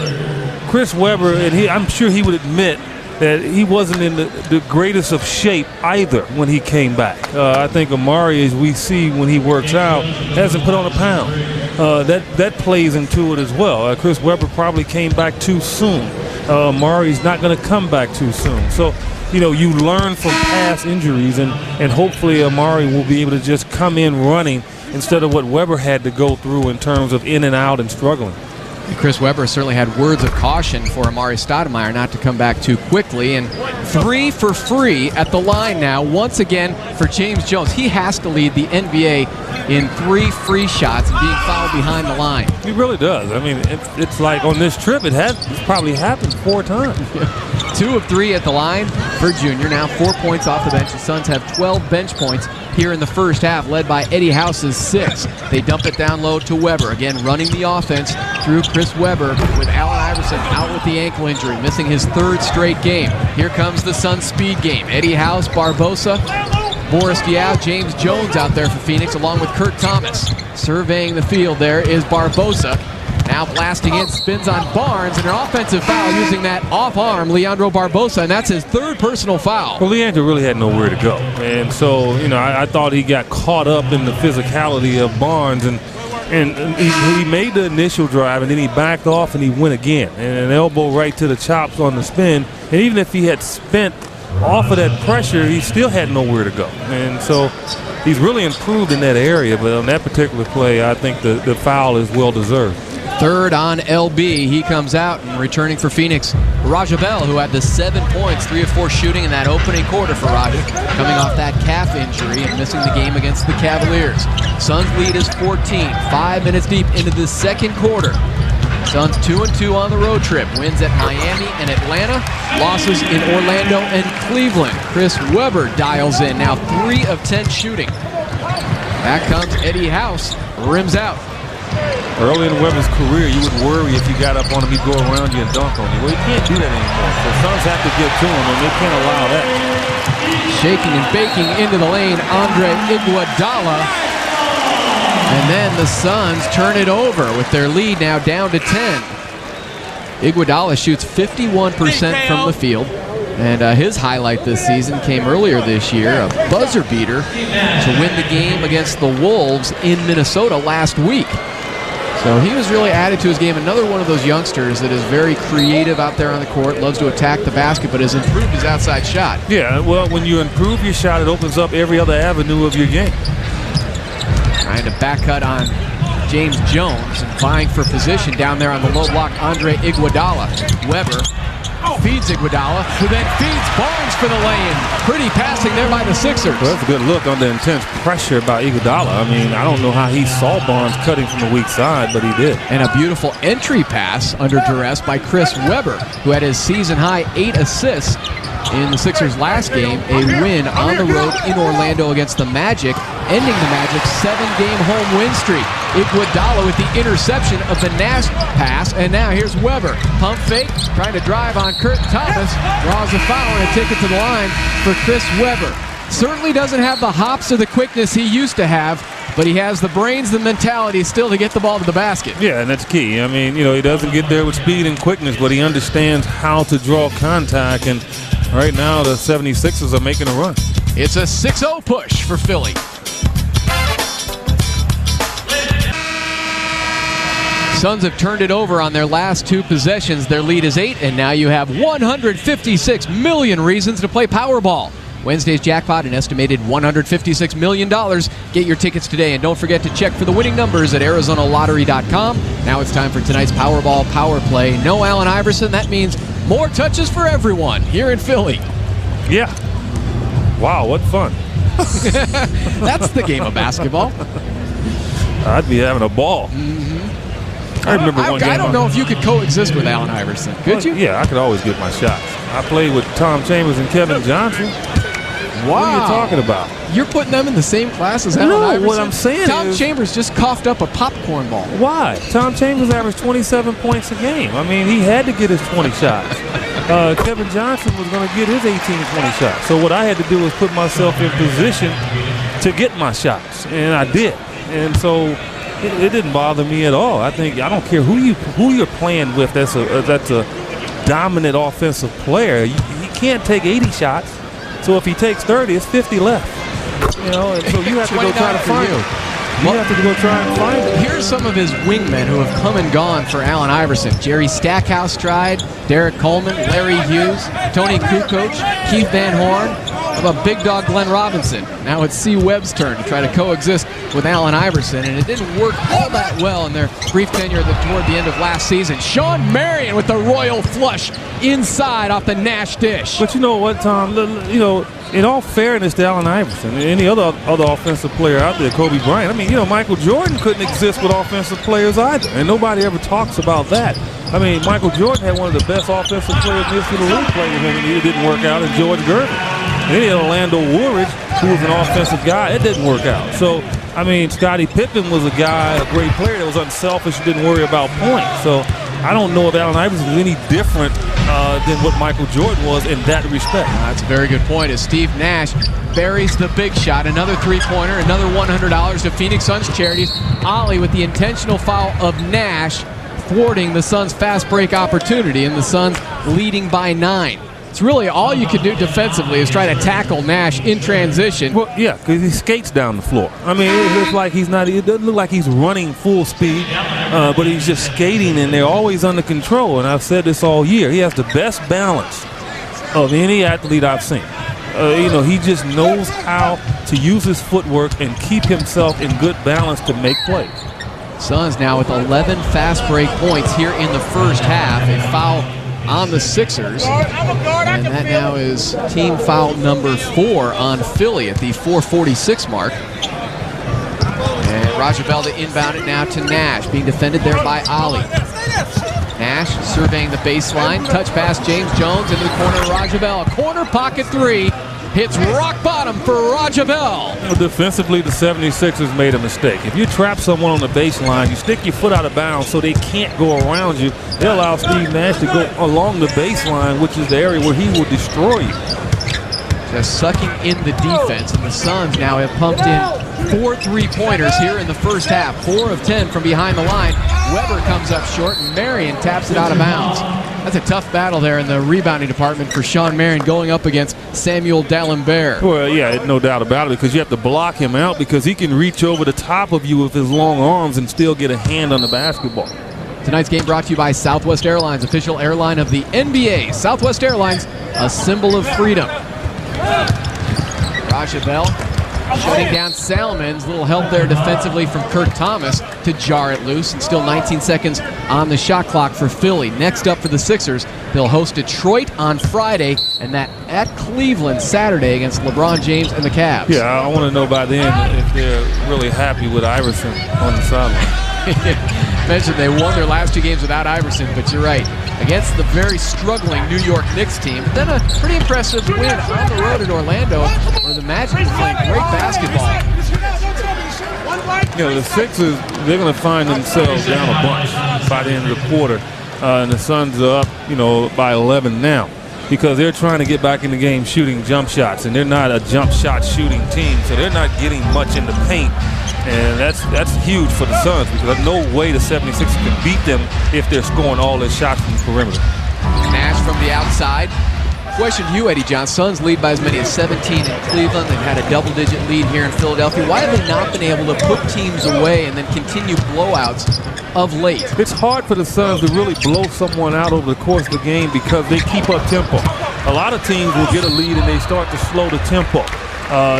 [SPEAKER 2] Chris Webber, and I'm sure he would admit that he wasn't in the greatest of shape either when he came back. I think Amari, as we see when he works out, hasn't put on a pound. That plays into it as well. Chris Webber probably came back too soon. Amari's not going to come back too soon. So, you know, you learn from past injuries, and hopefully Amari will be able to just come in running instead of what Webber had to go through in terms of in and out and struggling.
[SPEAKER 1] Chris Webber certainly had words of caution for Amari Stoudemire not to come back too quickly. And 3 for free at the line now, once again for James Jones. He has to lead the NBA in 3 free shots and being fouled behind the line.
[SPEAKER 2] He really does. I mean, it's like on this trip, it's probably happened 4 times.
[SPEAKER 1] 2 of 3 at the line for Junior. Now 4 points off the bench. The Suns have 12 bench points here in the first half, led by Eddie House's 6. They dump it down low to Webber. Again, running the offense through Chris Webber with Allen Iverson out with the ankle injury, missing his 3rd straight game. Here comes the Suns speed game. Eddie House, Barbosa, Boris Diaw, James Jones out there for Phoenix, along with Kurt Thomas. Surveying the field there is Barbosa. Now blasting in, spins on Barnes, and an offensive foul using that off-arm, Leandro Barbosa, and that's his 3rd personal foul.
[SPEAKER 2] Well, Leandro really had nowhere to go. And so, you know, I thought he got caught up in the physicality of Barnes, and he made the initial drive, and then he backed off and he went again. And an elbow right to the chops on the spin. And even if he had spent off of that pressure, he still had nowhere to go. And so he's really improved in that area, but on that particular play, I think the foul is well-deserved.
[SPEAKER 1] 3rd on LB. He comes out, and returning for Phoenix, Raja Bell, who had the 7 points, 3 of 4 shooting in that opening quarter for Raja, coming off that calf injury and missing the game against the Cavaliers. Suns lead is 14, 5 minutes deep into the second quarter. Suns 2-2 on the road trip. Wins at Miami and Atlanta. Losses in Orlando and Cleveland. Chris Webber dials in. Now 3 of 10 shooting. Back comes Eddie House. Rims out.
[SPEAKER 2] Early in Webber's career, you would worry if you got up on him, he'd go around you and dunk on you. Well, you can't do that anymore. So Suns have to get to him, and they can't allow that.
[SPEAKER 1] Shaking and baking into the lane, Andre Iguodala. And then the Suns turn it over with their lead now down to 10. Iguodala shoots 51% from the field. And his highlight this season came earlier this year, a buzzer beater to win the game against the Wolves in Minnesota last week. So he was really added to his game. Another one of those youngsters that is very creative out there on the court, loves to attack the basket, but has improved his outside shot.
[SPEAKER 2] Yeah, well, when you improve your shot, it opens up every other avenue of your game.
[SPEAKER 1] Trying to back cut on James Jones and vying for position down there on the low block, Andre Iguodala. Webber feeds Iguodala, who then feeds Barnes for the lay-in. Pretty passing there by the Sixers.
[SPEAKER 2] Well, that's a good look under intense pressure by Iguodala. I mean, I don't know how he saw Barnes cutting from the weak side, but he did.
[SPEAKER 1] And a beautiful entry pass under duress by Chris Webber, who had his season-high 8 assists in the Sixers' last game, a win on the road in Orlando against the Magic, ending the Magic's 7-game home win streak. Iguodala with the interception of the Nash pass, and now here's Webber. Pump fake, trying to drive on Kurt Thomas, draws a foul and a ticket to the line for Chris Webber. Certainly doesn't have the hops or the quickness he used to have, but he has the brains, the mentality still to get the ball to the basket.
[SPEAKER 2] Yeah, and that's key. I mean, you know, he doesn't get there with speed and quickness, but he understands how to draw contact, and right now the 76ers are making a run.
[SPEAKER 1] It's a 6-0 push for Philly. Suns have turned it over on their last 2 possessions. Their lead is 8, and now you have 156 million reasons to play Powerball. Wednesday's jackpot, an estimated $156 million. Get your tickets today, and don't forget to check for the winning numbers at ArizonaLottery.com. Now it's time for tonight's Powerball Power Play. No Allen Iverson. That means more touches for everyone here in Philly.
[SPEAKER 2] Yeah. Wow, what fun.
[SPEAKER 1] That's the game of basketball.
[SPEAKER 2] I'd be having a ball. I remember one game.
[SPEAKER 1] I don't know if you could coexist with Allen Iverson. Could you?
[SPEAKER 2] Yeah, I could always get my shots. I played with Tom Chambers and Kevin Johnson.
[SPEAKER 1] Wow.
[SPEAKER 2] What are you talking about?
[SPEAKER 1] You're putting them in the same class as Allen Iverson?
[SPEAKER 2] No, what I'm saying
[SPEAKER 1] Tom
[SPEAKER 2] is...
[SPEAKER 1] Chambers just coughed up a popcorn ball.
[SPEAKER 2] Why? Tom Chambers averaged 27 points a game. I mean, he had to get his 20 shots. Kevin Johnson was going to get his 18, 20 shots. So what I had to do was put myself in position to get my shots, and I did. And so it didn't bother me at all. I don't care who you're playing with. That's a dominant offensive player. He can't take 80 shots. So if he takes 30, it's 50 left. You know, and so you have to go try to find him. You have to go try and find him.
[SPEAKER 1] Here's some of his wingmen who have come and gone for Allen Iverson. Jerry Stackhouse tried, Derek Coleman, Larry Hughes, Tony Kukoc, Keith Van Horn. How about big dog Glenn Robinson? Now it's C. Webb's turn to try to coexist with Allen Iverson, and it didn't work all that well in their brief tenure toward the end of last season. Sean Marion with the royal flush inside off the Nash dish.
[SPEAKER 2] But you know what, Tom? You know, in all fairness to Allen Iverson, any other offensive player out there, Kobe Bryant, I mean, you know, Michael Jordan couldn't exist with offensive players either, and nobody ever talks about that. I mean, Michael Jordan had one of the best offensive players in the history of the league playing with him, and it didn't work out, and George Gervin. And then he had Orlando Woolridge, who was an offensive guy. It didn't work out. So, I mean, Scottie Pippen was a guy, a great player that was unselfish and didn't worry about points. So, I don't know if Allen Iverson is any different than what Michael Jordan was in that respect.
[SPEAKER 1] That's a very good point. As Steve Nash buries the big shot, another three-pointer, another $100 to Phoenix Suns charities. Ollie with the intentional foul of Nash, thwarting the Suns' fast break opportunity, and the Suns leading by 9. It's really all you can do defensively is try to tackle Nash in transition.
[SPEAKER 2] Well, yeah, because he skates down the floor. I mean, it looks like it doesn't look like he's running full speed, but he's just skating, and they're always under control. And I've said this all year. He has the best balance of any athlete I've seen. You know, he just knows how to use his footwork and keep himself in good balance to make plays.
[SPEAKER 1] Suns now with 11 fast break points here in the first half. A foul on the Sixers, and that now is team foul number 4 on Philly at the 4:46 mark. And Raja Bell to inbound it now to Nash, being defended there by Ollie. Nash surveying the baseline. Touch pass, James Jones into the corner. Raja Bell, corner pocket three. Hits rock bottom for Raja Bell.
[SPEAKER 2] Defensively, the 76ers made a mistake. If you trap someone on the baseline, you stick your foot out of bounds so they can't go around you. They allow Steve Nash to go along the baseline, which is the area where he will destroy you.
[SPEAKER 1] Just sucking in the defense, and the Suns now have pumped in 4 3-pointers here in the first half. 4 of 10 from behind the line. Weber comes up short, and Marion taps it out of bounds. That's a tough battle there in the rebounding department for Sean Marion going up against Samuel D'Alembert.
[SPEAKER 2] Well, yeah, no doubt about it, because you have to block him out because he can reach over the top of you with his long arms and still get a hand on the basketball.
[SPEAKER 1] Tonight's game brought to you by Southwest Airlines, official airline of the NBA. Southwest Airlines, a symbol of freedom. Raja Bell shutting down Salmons. Little help there defensively from Kirk Thomas to jar it loose. And still 19 seconds on the shot clock for Philly. Next up for the Sixers, they'll host Detroit on Friday, and that at Cleveland Saturday against LeBron James and the Cavs.
[SPEAKER 2] Yeah, I want to know by then if they're really happy with Iverson on the sideline.
[SPEAKER 1] Mentioned they won their last 2 games without Iverson, but you're right. Against the very struggling New York Knicks team, but then a pretty impressive win on the road at Orlando, where the Magic is playing great basketball.
[SPEAKER 2] You know, the Sixers, they're going to find themselves down a bunch by the end of the quarter. And the Suns are up, you know, by 11 now, because they're trying to get back in the game shooting jump shots, and they're not a jump shot shooting team, so they're not getting much in the paint. And that's huge for the Suns, because there's no way the 76ers can beat them if they're scoring all their shots from the perimeter.
[SPEAKER 1] Nash from the outside. Question to you, Eddie John. Suns lead by as many as 17 in Cleveland. They've had a double-digit lead here in Philadelphia. Why have they not been able to put teams away and then continue blowouts of late?
[SPEAKER 2] It's hard for the Suns to really blow someone out over the course of the game because they keep up tempo. A lot of teams will get a lead and they start to slow the tempo.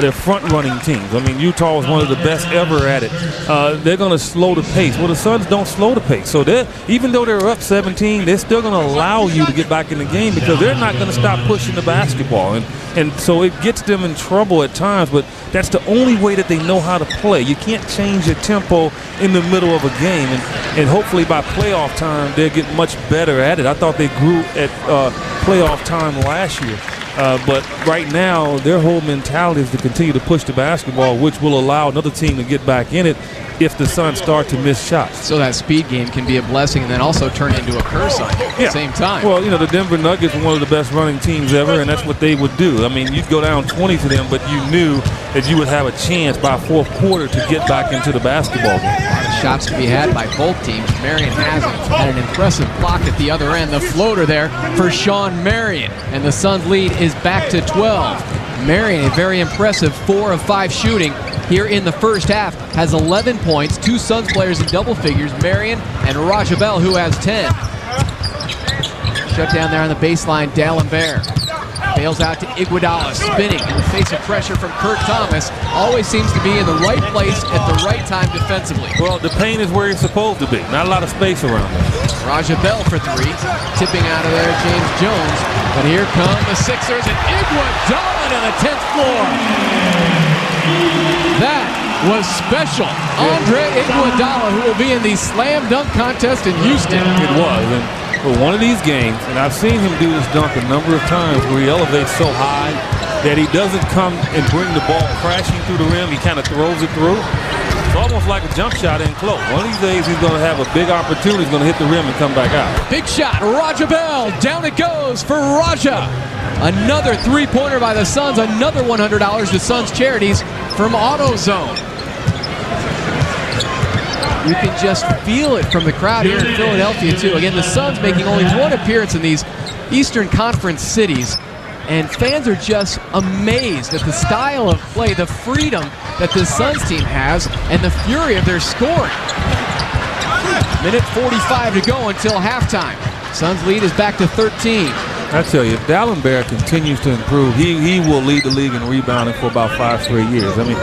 [SPEAKER 2] They're front-running teams. I mean, Utah is one of the best ever at it. They're going to slow the pace. Well, the Suns don't slow the pace. So even though they're up 17, they're still going to allow you to get back in the game because they're not going to stop pushing the basketball. And so it gets them in trouble at times, but that's the only way that they know how to play. You can't change your tempo in the middle of a game. And hopefully by playoff time, they'll get much better at it. I thought they grew at playoff time last year. But right now, their whole mentality is to continue to push the basketball, which will allow another team to get back in it if the Suns start to miss shots.
[SPEAKER 1] So that speed game can be a blessing and then also turn into a curse on you at the same time.
[SPEAKER 2] Well, you know, the Denver Nuggets were one of the best running teams ever, and that's what they would do. I mean, you'd go down 20 to them, but you knew that you would have a chance by fourth quarter to get back into the basketball game.
[SPEAKER 1] A lot of shots to be had by both teams. Marion hasn't had an impressive block at the other end. The floater there for Sean Marion, and the Suns lead is back to 12. Marion, a very impressive 4 of 5 shooting here in the first half, has 11 points. 2 Suns players in double figures, Marion and Raja Bell, who has 10. Shut down there on the baseline, D'Alembert. Bails out to Iguodala, spinning in the face of pressure from Kirk Thomas. Always seems to be in the right place at the right time defensively.
[SPEAKER 2] Well, the paint is where he's supposed to be. Not a lot of space around there.
[SPEAKER 1] Raja Bell for 3. Tipping out of there, James Jones. But here come the Sixers, and Iguodala to the 10th floor. That was special. Andre Iguodala, who will be in the slam dunk contest in Houston.
[SPEAKER 2] It was. And for one of these games, and I've seen him do this dunk a number of times where he elevates so high that he doesn't come and bring the ball crashing through the rim. He kind of throws it through. It's almost like a jump shot in close. One of these days he's going to have a big opportunity. He's going to hit the rim and come back out.
[SPEAKER 1] Big shot, Raja Bell. Down it goes for Raja. Another 3-pointer by the Suns. Another $100 to Suns charities from AutoZone. You can just feel it from the crowd here in Philadelphia, too. Again, the Suns making only 1 appearance in these Eastern Conference cities. And fans are just amazed at the style of play, the freedom that the Suns team has, and the fury of their scoring. Minute 45 to go until halftime. Suns lead is back to 13.
[SPEAKER 2] I tell you, if D'Alembert continues to improve, he will lead the league in rebounding for about 5 straight years. I mean,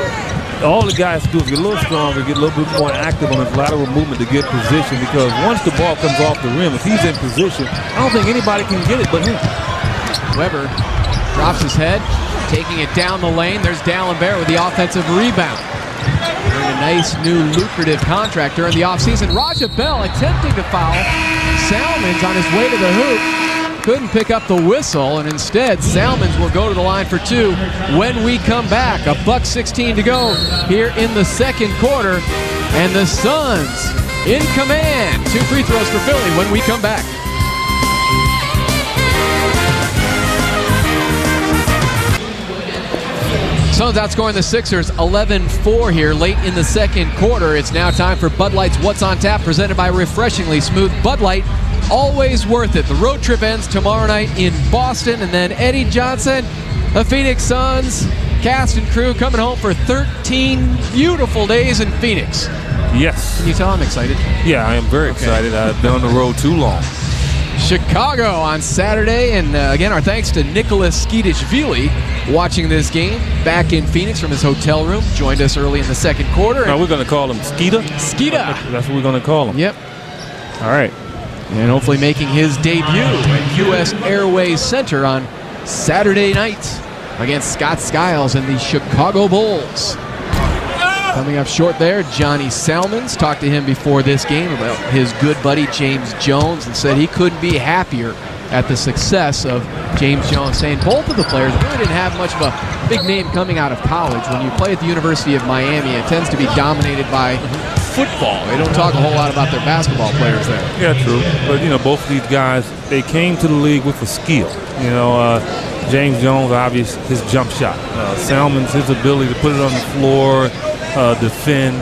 [SPEAKER 2] all the guys do is get a little stronger, get a little bit more active on his lateral movement to get position, because once the ball comes off the rim, if he's in position, I don't think anybody can get it but him.
[SPEAKER 1] Weber drops his head, taking it down the lane. There's D'Alembert with the offensive rebound. a nice new lucrative contract during the offseason. Raja Bell attempting to foul Salmons on his way to the hoop. Couldn't pick up the whistle, and instead Salmons will go to the line for two when we come back. $1:16 to go here in the second quarter, and the Suns in command. 2 free throws for Philly when we come back. Suns outscoring the Sixers 11-4 here late in the second quarter. It's now time for Bud Light's What's on Tap, presented by Refreshingly Smooth Bud Light. Always worth it. The road trip ends tomorrow night in Boston, and then Eddie Johnson, the Phoenix Suns cast and crew coming home for 13 beautiful days in Phoenix.
[SPEAKER 2] Yes.
[SPEAKER 1] Can you tell I'm excited?
[SPEAKER 2] Yeah, I am very excited. I've been on the road too long.
[SPEAKER 1] Chicago on Saturday, and again, our thanks to Nicholas Skeetishvili watching this game back in Phoenix from his hotel room. Joined us early in the second quarter.
[SPEAKER 2] Now we're going to call him Skeeta?
[SPEAKER 1] Skeeta.
[SPEAKER 2] That's what we're going to call him.
[SPEAKER 1] Yep.
[SPEAKER 2] All right.
[SPEAKER 1] And hopefully making his debut at U.S. Airways Center on Saturday night against Scott Skiles and the Chicago Bulls. Coming up short there, Johnny Salmons. Talked to him before this game about his good buddy James Jones and said he couldn't be happier at the success of James Jones, saying both of the players really didn't have much of a big name coming out of college. When you play at the University of Miami, it tends to be dominated by football. They don't talk a whole lot about their basketball players there.
[SPEAKER 2] Yeah, true. But, you know, both of these guys, they came to the league with a skill. You know, James Jones, obviously, his jump shot. Salmons, his ability to put it on the floor, defend,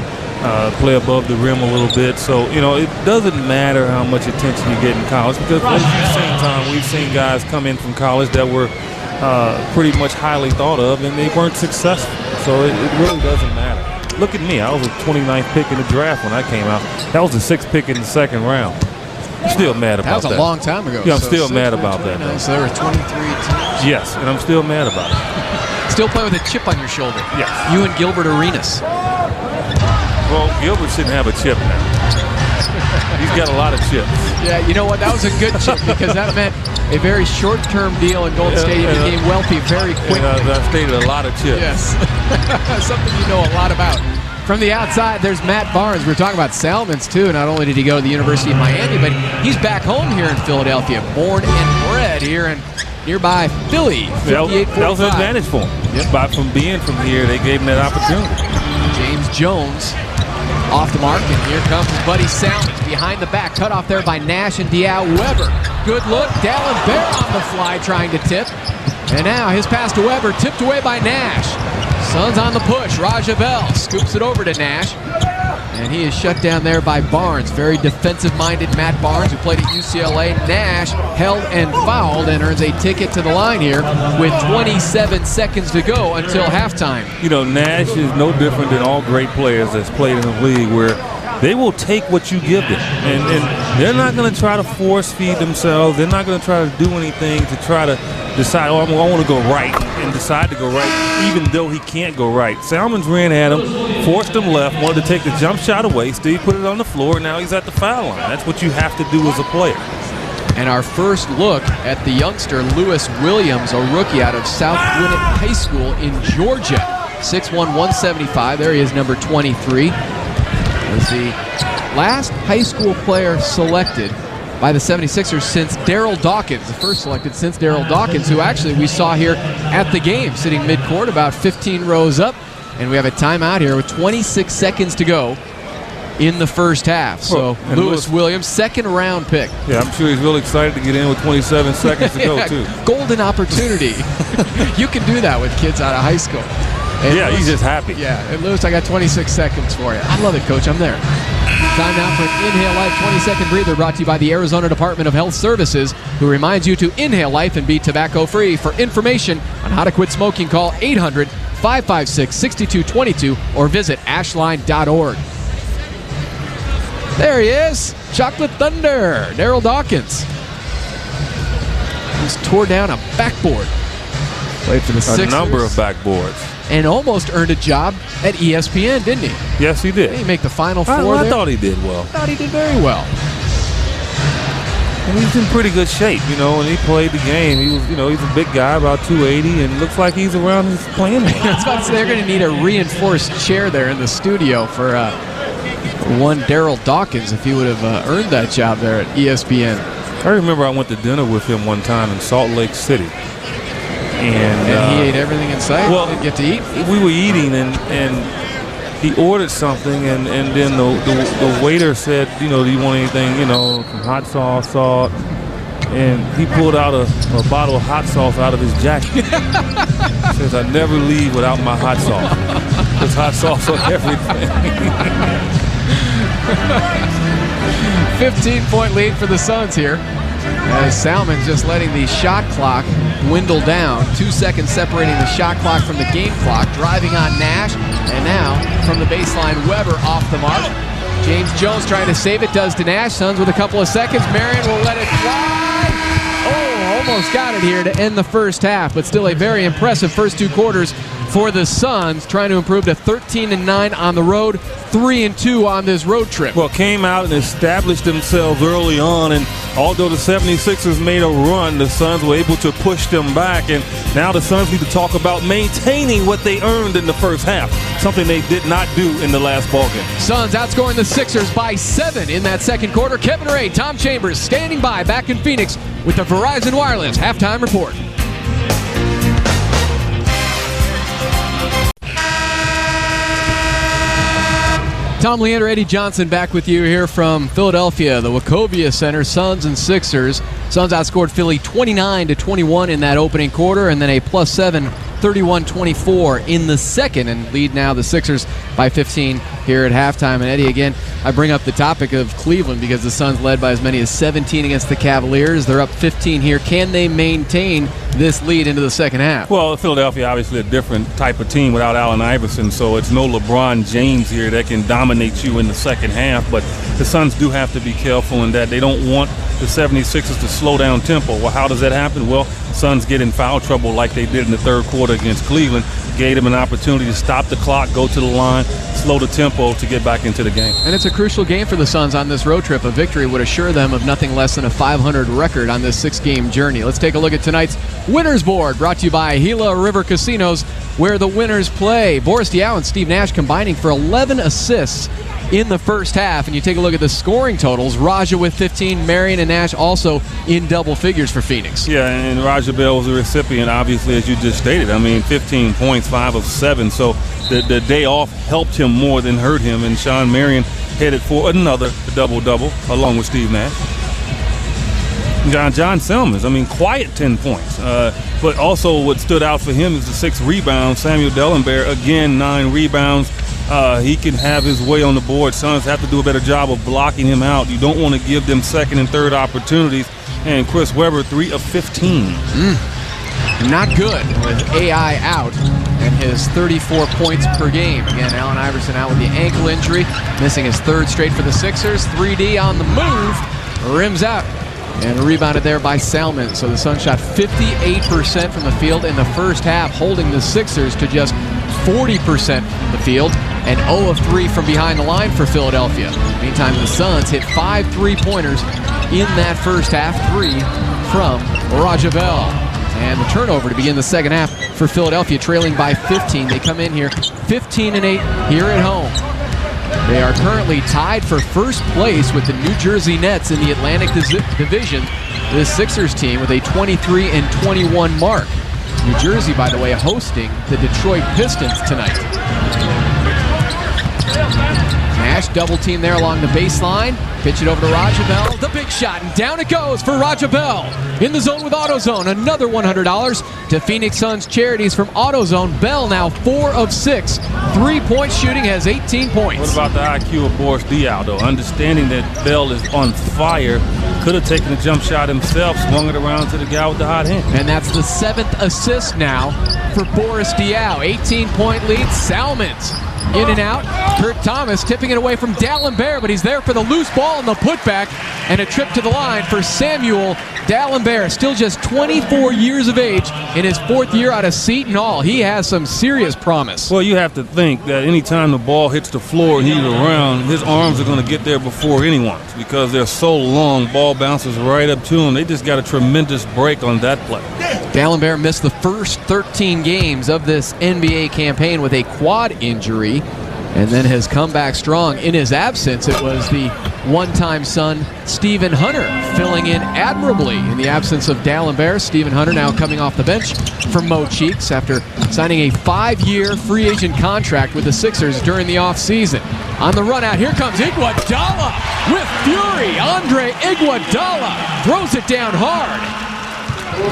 [SPEAKER 2] play above the rim a little bit. So, you know, it doesn't matter how much attention you get in college, because at the same time, we've seen guys come in from college that were pretty much highly thought of, and they weren't successful. So it really doesn't matter. Look at me. I was a 29th pick in the draft when I came out. That was the 6th pick in the second round. I'm still mad about that.
[SPEAKER 1] That was a long time ago.
[SPEAKER 2] Yeah, I'm still mad about that.
[SPEAKER 1] So there were 23 teams.
[SPEAKER 2] Yes, and I'm still mad about it.
[SPEAKER 1] Still playing with a chip on your shoulder.
[SPEAKER 2] Yes.
[SPEAKER 1] You and Gilbert Arenas.
[SPEAKER 2] Well, Gilbert shouldn't have a chip now. He's got a lot of chips.
[SPEAKER 1] Yeah, you know what? That was a good chip, because that meant a very short-term deal, and Golden State became wealthy very quickly.
[SPEAKER 2] I stated a lot of chips.
[SPEAKER 1] Yes. Something you know a lot about. From the outside, there's Matt Barnes. We were talking about Salmons, too. Not only did he go to the University of Miami, but he's back home here in Philadelphia, born and bred here in nearby Philly.
[SPEAKER 2] That was an advantage for him.
[SPEAKER 1] Yep.
[SPEAKER 2] From being from here, they gave him that opportunity.
[SPEAKER 1] James Jones off the mark, and here comes his buddy Salmons behind the back, cut off there by Nash and Weber. Good look, Dallin Bear on the fly trying to tip, and now his pass to Weber, tipped away by Nash. Suns on the push, Raja Bell scoops it over to Nash, and he is shut down there by Barnes. Very defensive-minded Matt Barnes, who played at UCLA. Nash held and fouled and earns a ticket to the line here with 27 seconds to go until halftime.
[SPEAKER 2] You know, Nash is no different than all great players that's played in the league, where they will take what you give them. And they're not going to try to force feed themselves. They're not going to try to do anything to try to decide, oh, I want to go right, and decide to go right, even though he can't go right. Salmons ran at him, forced him left, wanted to take the jump shot away. Steve put it on the floor, and now he's at the foul line. That's what you have to do as a player.
[SPEAKER 1] And our first look at the youngster, Lewis Williams, a rookie out of South Gwinnett High School in Georgia. 6'1", 175. There he is, number 23. Was the last high school player selected by the 76ers since Daryl Dawkins, the first selected since Daryl Dawkins, who actually we saw here at the game, sitting midcourt about 15 rows up. And we have a timeout here with 26 seconds to go in the first half. So Lewis Williams, second-round pick.
[SPEAKER 2] Yeah, I'm sure he's really excited to get in with 27 seconds to go, too.
[SPEAKER 1] Golden opportunity. You can do that with kids out of high school. And
[SPEAKER 2] yeah, Lewis, he's just happy.
[SPEAKER 1] Yeah, and Lewis, I got 26 seconds for you. I love it, Coach. I'm there. Time now for an Inhale Life 20-second breather, brought to you by the Arizona Department of Health Services, who reminds you to inhale life and be tobacco-free. For information on how to quit smoking, call 800-556-6222 or visit ashline.org. There he is, Chocolate Thunder, Daryl Dawkins. He's tore down a backboard. Played for the Sixers.
[SPEAKER 2] A number of backboards.
[SPEAKER 1] And almost earned a job at ESPN, didn't he?
[SPEAKER 2] Yes, he did.
[SPEAKER 1] Did he make the Final Four
[SPEAKER 2] I
[SPEAKER 1] there?
[SPEAKER 2] thought he did well.
[SPEAKER 1] I thought he did very well.
[SPEAKER 2] And he's in pretty good shape, you know. When he played the game, he was, you know, he's a big guy, about 280, and looks like he's around his playing age.
[SPEAKER 1] I was about to say they're going to need a reinforced chair there in the studio for one Daryl Dawkins if he would have earned that job there at ESPN.
[SPEAKER 2] I remember I went to dinner with him one time in Salt Lake City. And
[SPEAKER 1] he ate everything in sight?
[SPEAKER 2] Well,
[SPEAKER 1] didn't get to eat?
[SPEAKER 2] We were eating, and he ordered something, and then the waiter said, you know, do you want anything, you know, some hot sauce, salt? And he pulled out a bottle of hot sauce out of his jacket. He says, I never leave without my hot sauce. There's hot sauce on everything.
[SPEAKER 1] 15-point lead for the Suns here, as Salmon's just letting the shot clock dwindle down. 2 seconds separating the shot clock from the game clock. Driving on Nash, and now from the baseline, Weber off the mark. James Jones trying to save it, does to Nash. Suns with a couple of seconds. Marion will let it fly. Oh, almost got it here to end the first half, but still a very impressive first 2 quarters for the Suns, trying to improve to 13-9 on the road, 3-2 on this road trip.
[SPEAKER 2] Well, came out and established themselves early on, and although the 76ers made a run, the Suns were able to push them back, and now the Suns need to talk about maintaining what they earned in the first half, something they did not do in the last ballgame.
[SPEAKER 1] Suns outscoring the Sixers by 7 in that second quarter. Kevin Ray, Tom Chambers standing by back in Phoenix with the Verizon Wireless halftime report. Tom Leander, Eddie Johnson back with you here from Philadelphia, the Wachovia Center. Suns and Sixers. Suns outscored Philly 29-21 in that opening quarter, and then a +7, 31-24 in the second, and lead now the Sixers by 15 here at halftime. And Eddie, again, I bring up the topic of Cleveland because the Suns led by as many as 17 against the Cavaliers. They're up 15 here. Can they maintain this lead into the second half?
[SPEAKER 2] Well, Philadelphia obviously a different type of team without Allen Iverson, so it's no LeBron James here that can dominate you in the second half, but the Suns do have to be careful in that they don't want the 76ers to slow down tempo. Well, how does that happen? Well, Suns get in foul trouble like they did in the third quarter against Cleveland, gave them an opportunity to stop the clock, go to the line, slow the tempo to get back into the game.
[SPEAKER 1] And it's a crucial game for the Suns on this road trip. A victory would assure them of nothing less than a 500 record on this 6-game journey. Let's take a look at tonight's winners board, brought to you by Gila River Casinos, where the winners play. Boris Diaw and Steve Nash combining for 11 assists in the first half. And you take a look at the scoring totals. Raja with 15, Marion and Nash also in double figures for Phoenix.
[SPEAKER 2] Yeah, and Raja Bell was the recipient, obviously, as you just stated. I mean, 15 points, 5 of 7. So the day off helped him more than hurt him. And Sean Marion headed for another double-double along with Steve Nash. John Selmans, I mean, quiet 10 points. But also what stood out for him is the 6 rebounds. Samuel Dellenberg, again, 9 rebounds. He can have his way on the board. Suns have to do a better job of blocking him out. You don't want to give them second and third opportunities. And Chris Webber, 3 of 15.
[SPEAKER 1] Not good with AI out and his 34 points per game. Again, Allen Iverson out with the ankle injury, missing his 3rd straight for the Sixers. 3D on the move, rims out. And rebounded there by Salmon. So the Suns shot 58% from the field in the first half, holding the Sixers to just 40% from the field, and 0 of 3 from behind the line for Philadelphia. Meantime, the Suns hit 5 3-pointers in that first half, 3 from Raja Bell. And the turnover to begin the second half for Philadelphia, trailing by 15. They come in here 15-8 here at home. They are currently tied for first place with the New Jersey Nets in the Atlantic Division. This Sixers team with a 23-21 mark. New Jersey, by the way, hosting the Detroit Pistons tonight. Nash double team there along the baseline. Pitch it over to Raja Bell. The big shot, and down it goes for Raja Bell. In the zone with AutoZone. Another $100 to Phoenix Suns charities from AutoZone. Bell now 4 of 6. 3-point shooting, has 18 points.
[SPEAKER 2] What about the IQ of Boris Diaw, though? Understanding that Bell is on fire, could have taken a jump shot himself, swung it around to the guy with the hot hand.
[SPEAKER 1] And that's the 7th assist now for Boris Diaw. 18-point lead. Salmons in and out. Kurt Thomas tipping it away from Dallenberg, but he's there for the loose ball and the putback. and a trip to the line for Samuel Dalembert, still just 24 years of age in his 4th year out of Seton Hall. He has some serious promise.
[SPEAKER 2] Well, you have to think that anytime the ball hits the floor and he's around, his arms are going to get there before anyone's because they're so long. Ball bounces right up to him. They just got a tremendous break on that play.
[SPEAKER 1] Dalembert missed the first 13 games of this NBA campaign with a quad injury and then has come back strong. In his absence, it was the one-time Sun, Stephen Hunter, filling in admirably in the absence of Dalembert. Stephen Hunter now coming off the bench for Mo Cheeks after signing a 5-year free agent contract with the Sixers during the offseason. On the run out, here comes Iguodala with fury. Andre Iguodala throws it down hard.
[SPEAKER 2] He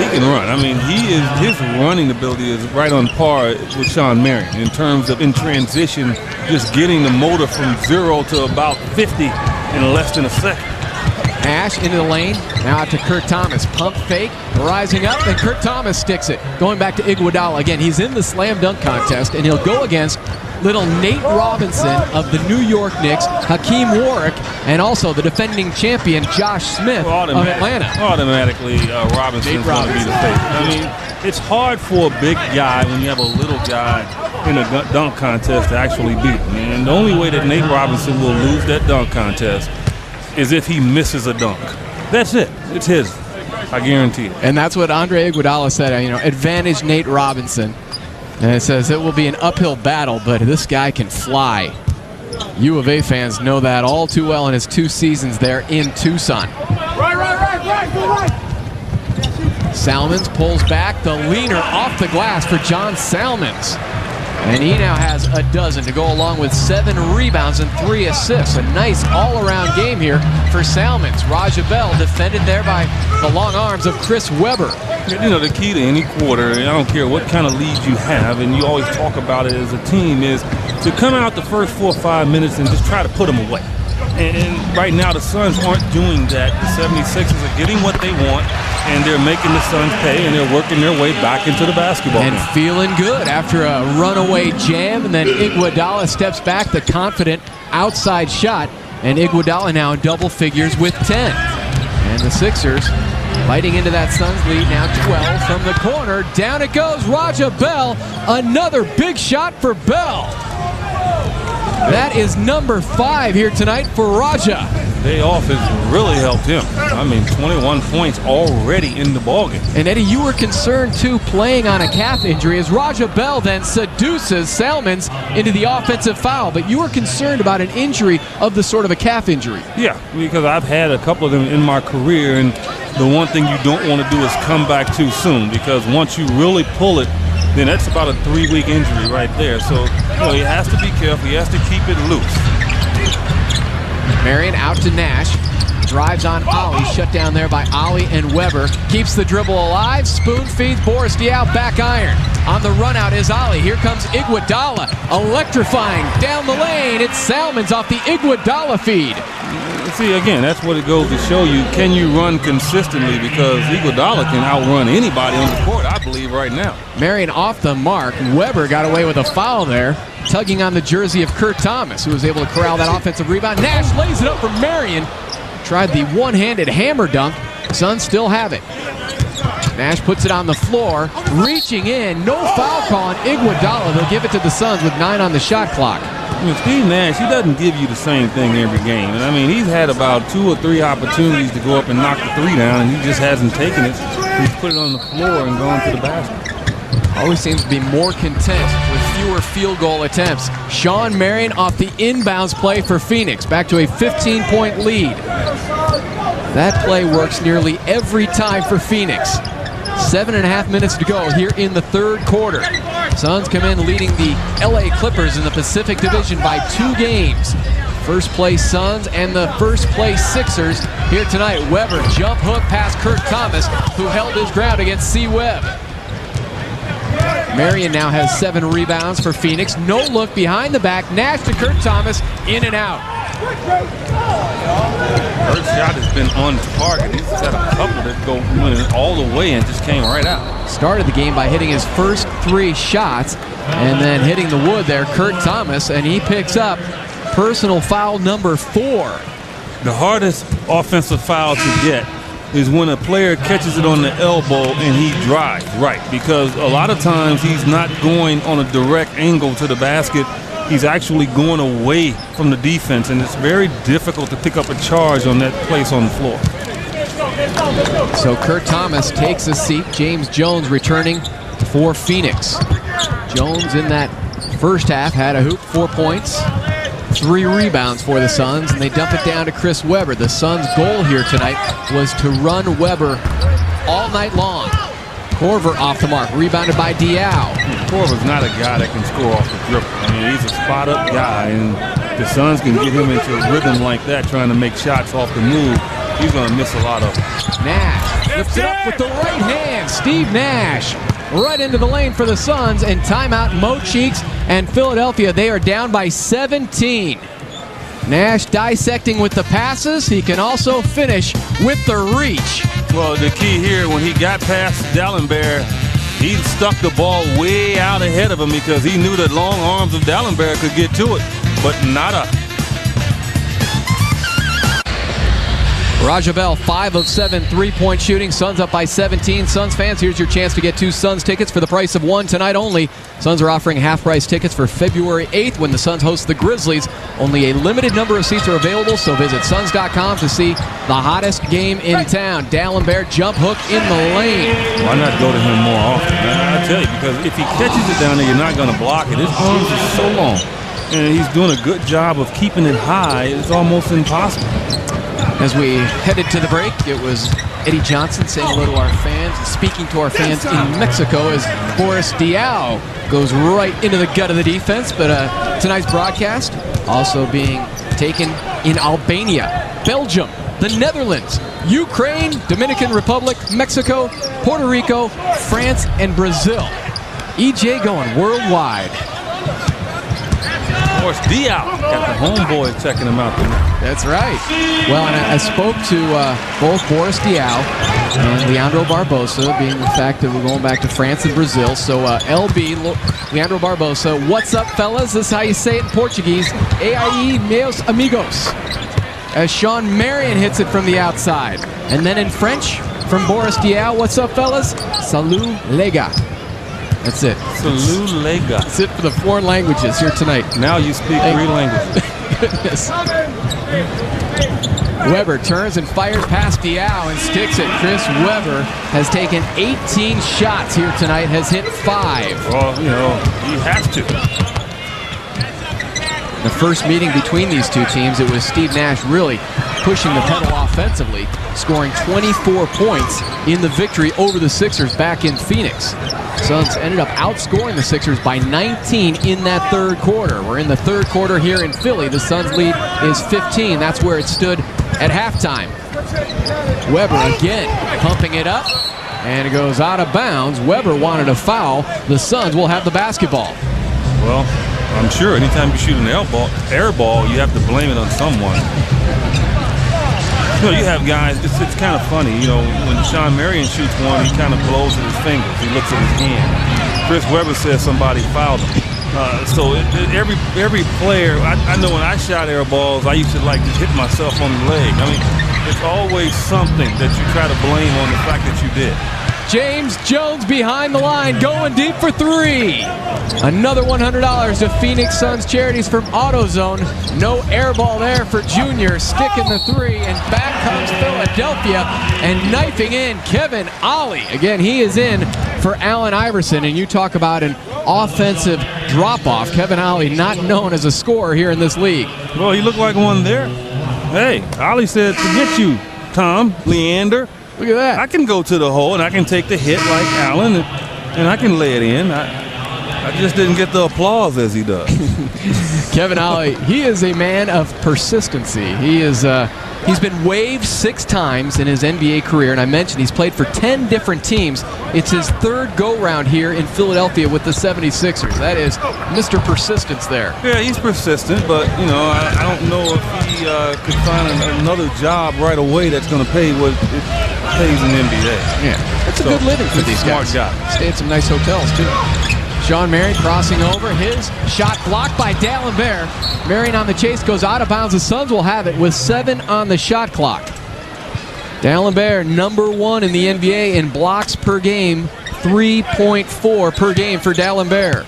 [SPEAKER 2] can run. I mean, his running ability is right on par with Shawn Marion in terms of in transition, just getting the motor from 0 to about 50 in less than a second.
[SPEAKER 1] Nash into the lane, now out to Kurt Thomas. Pump fake, rising up, and Kurt Thomas sticks it. Going back to Iguodala again. He's in the slam dunk contest, and he'll go against little Nate Robinson of the New York Knicks, Hakeem Warwick, and also the defending champion Josh Smith of Atlanta.
[SPEAKER 2] Automatically, Robinson's going to be the favorite. I mean, it's hard for a big guy when you have a little guy in a dunk contest to actually beat him. And the only way that Nate Robinson will lose that dunk contest is if he misses a dunk. That's it. It's his. I guarantee it.
[SPEAKER 1] And that's what Andre Iguodala said, advantage Nate Robinson. And it says it will be an uphill battle, but this guy can fly. U of A fans know that all too well in his 2 seasons there in Tucson. Right. Salmons pulls back the leaner off the glass for John Salmons. And he now has a dozen to go along with 7 rebounds and 3 assists. A nice all-around game here for Salmons. Raja Bell defended there by the long arms of Chris Webber.
[SPEAKER 2] You know, the key to any quarter, I don't care what kind of lead you have, and you always talk about it as a team, is to come out the first 4 or 5 minutes and just try to put them away. And right now the Suns aren't doing that. The 76ers are getting what they want, and they're making the Suns pay, and they're working their way back into the basketball game.
[SPEAKER 1] And feeling good after a runaway jam, and then Iguodala steps back, the confident outside shot, and Iguodala now in double figures with 10. And the Sixers fighting into that Suns lead, now 12 from the corner. Down it goes, Raja Bell. Another big shot for Bell. That is number 5 here tonight for Raja.
[SPEAKER 2] Day off has really helped him. I mean, 21 points already in the ballgame.
[SPEAKER 1] And Eddie, you were concerned too, playing on a calf injury, as Raja Bell then seduces Salmons into the offensive foul. But you were concerned about an injury of the sort of a calf injury.
[SPEAKER 2] Yeah, because I've had a couple of them in my career, and the one thing you don't want to do is come back too soon, because once you really pull it, then that's about a 3-week injury right there. So, he has to be careful. He has to keep it loose.
[SPEAKER 1] Marion out to Nash. Drives on Ollie. Shut down there by Ollie and Weber. Keeps the dribble alive. Spoon feeds Boris Diaw back iron. On the run out is Ollie. Here comes Iguodala. Electrifying down the lane. It's Salmons off the Iguodala feed.
[SPEAKER 2] See, again, that's what it goes to show you. Can you run consistently? Because Iguodala can outrun anybody on the court, I believe, right now.
[SPEAKER 1] Marion off the mark. Weber got away with a foul there, tugging on the jersey of Kurt Thomas, who was able to corral that offensive rebound. Nash lays it up for Marion. Tried the one-handed hammer dunk. Suns still have it. Nash puts it on the floor, reaching in. No foul call on Iguodala. They'll give it to the Suns with 9 on the shot clock.
[SPEAKER 2] Steve Nash, he doesn't give you the same thing every game. And I mean, he's had about 2 or 3 opportunities to go up and knock the 3 down, and he just hasn't taken it. He's put it on the floor and gone to the basket.
[SPEAKER 1] Always seems to be more content with fewer field goal attempts. Shawn Marion off the inbounds play for Phoenix. Back to a 15-point lead. That play works nearly every time for Phoenix. 7.5 minutes to go here in the 3rd quarter. Suns come in leading the LA Clippers in the Pacific Division by 2 games. First place Suns and the first place Sixers here tonight. Weber jump hook past Kurt Thomas, who held his ground against C. Webb. Marion now has 7 rebounds for Phoenix. No look behind the back. Nash to Kurt Thomas, in and out.
[SPEAKER 2] Kurt's shot has been on target. He's had a couple that go all the way and just came right out.
[SPEAKER 1] Started the game by hitting his first 3 shots and then hitting the wood there, Kurt Thomas, and he picks up personal foul number 4.
[SPEAKER 2] The hardest offensive foul to get is when a player catches it on the elbow and he drives, right? Because a lot of times he's not going on a direct angle to the basket. He's actually going away from the defense, and it's very difficult to pick up a charge on that place on the floor.
[SPEAKER 1] So Kurt Thomas takes a seat. James Jones returning for Phoenix. Jones in that first half had a hoop, 4 points, 3 rebounds for the Suns, and they dump it down to Chris Webber. The Suns' goal here tonight was to run Webber all night long. Korver off the mark, rebounded by Diao.
[SPEAKER 2] Korver's not a guy that can score off the dribble. I mean, he's a spot-up guy, and the Suns can get him into a rhythm like that, trying to make shots off the move. He's going to miss a lot of them.
[SPEAKER 1] Nash lifts it up with the right hand. Steve Nash right into the lane for the Suns, and timeout Mo Cheeks and Philadelphia. They are down by 17. Nash dissecting with the passes. He can also finish with the reach.
[SPEAKER 2] Well, the key here, when he got past Dallenberg, he stuck the ball way out ahead of him because he knew the long arms of Dallenberg could get to it, but nada.
[SPEAKER 1] Raja Bell, 5 of 7 3-point shooting. Suns up by 17. Suns fans, here's your chance to get 2 Suns tickets for the price of 1 tonight only. Suns are offering half-price tickets for February 8th when the Suns host the Grizzlies. Only a limited number of seats are available, so visit Suns.com to see the hottest game in town. Dallenberg jump hook in the lane.
[SPEAKER 2] Why not go to him more often? I tell you, because if he catches it down there, you're not going to block it. His arms are so long, and he's doing a good job of keeping it high. It's almost impossible.
[SPEAKER 1] As we headed to the break, it was Eddie Johnson saying hello to our fans and speaking to our fans in Mexico as Boris Diaw goes right into the gut of the defense. But tonight's broadcast also being taken in Albania, Belgium, the Netherlands, Ukraine, Dominican Republic, Mexico, Puerto Rico, France, and Brazil. EJ going worldwide.
[SPEAKER 2] Boris Diaw got the homeboys checking him out tonight.
[SPEAKER 1] That's right. Well, and I spoke to both Boris Diaw and Leandro Barbosa, being the fact that we're going back to France and Brazil. So LB, Leandro Barbosa, what's up, fellas? This is how you say it in Portuguese. E aí, meus amigos. As Sean Marion hits it from the outside. And then in French, from Boris Diaw, what's up, fellas? Salut, les gars. That's it.
[SPEAKER 2] Salut, les gars.
[SPEAKER 1] That's it for the foreign languages here tonight.
[SPEAKER 2] Now you speak 3 languages.
[SPEAKER 1] Goodness. Webber turns and fires past Diaw and sticks it. Chris Webber has taken 18 shots here tonight, has hit 5.
[SPEAKER 2] Well, you know, he has to.
[SPEAKER 1] The first meeting between these two teams, it was Steve Nash really pushing the pedal offensively, scoring 24 points in the victory over the Sixers back in Phoenix. Suns ended up outscoring the Sixers by 19 in that third quarter. We're in the third quarter here in Philly. The Suns lead is 15. That's where it stood at halftime. Webber again pumping it up, and it goes out of bounds. Webber wanted a foul. The Suns will have the basketball.
[SPEAKER 2] Well, I'm sure anytime you shoot an air ball, you have to blame it on someone. You know, you have guys, it's kind of funny, you know, when Sean Marion shoots one, he kind of blows at his fingers. He looks at his hand. Chris Webber says somebody fouled him. So every player, I know when I shot air balls, I used to like to hit myself on the leg. I mean, it's always something that you try to blame on the fact that you did.
[SPEAKER 1] James Jones behind the line, going deep for 3. Another $100 to Phoenix Suns charities from AutoZone. No air ball there for Junior, sticking the 3, and back comes Philadelphia and knifing in Kevin Ollie. Again, he is in for Allen Iverson, and you talk about an offensive drop-off. Kevin Ollie not known as a scorer here in this league.
[SPEAKER 2] Well, he looked like one there. Hey, Ollie said, forget you, Tom, Leander.
[SPEAKER 1] Look at that.
[SPEAKER 2] I can go to the hole and I can take the hit like Allen and I can lay it in. I just didn't get the applause as he does.
[SPEAKER 1] Kevin Ollie, he is a man of persistency. He's been waived 6 times in his NBA career, and I mentioned he's played for 10 different teams. It's his 3rd go-round here in Philadelphia with the 76ers. That is Mr. Persistence there.
[SPEAKER 2] Yeah, he's persistent, but, you know, I don't know if he could find another job right away that's going to pay what it pays in the NBA.
[SPEAKER 1] Yeah, that's a good living for these guys.
[SPEAKER 2] Smart guy.
[SPEAKER 1] Stay at some nice hotels, too. Sean Marion crossing over. His shot blocked by D'Alembert. Marion on the chase goes out of bounds. The Suns will have it with 7 on the shot clock. D'Alembert, number 1 in the NBA in blocks per game, 3.4 per game for D'Alembert,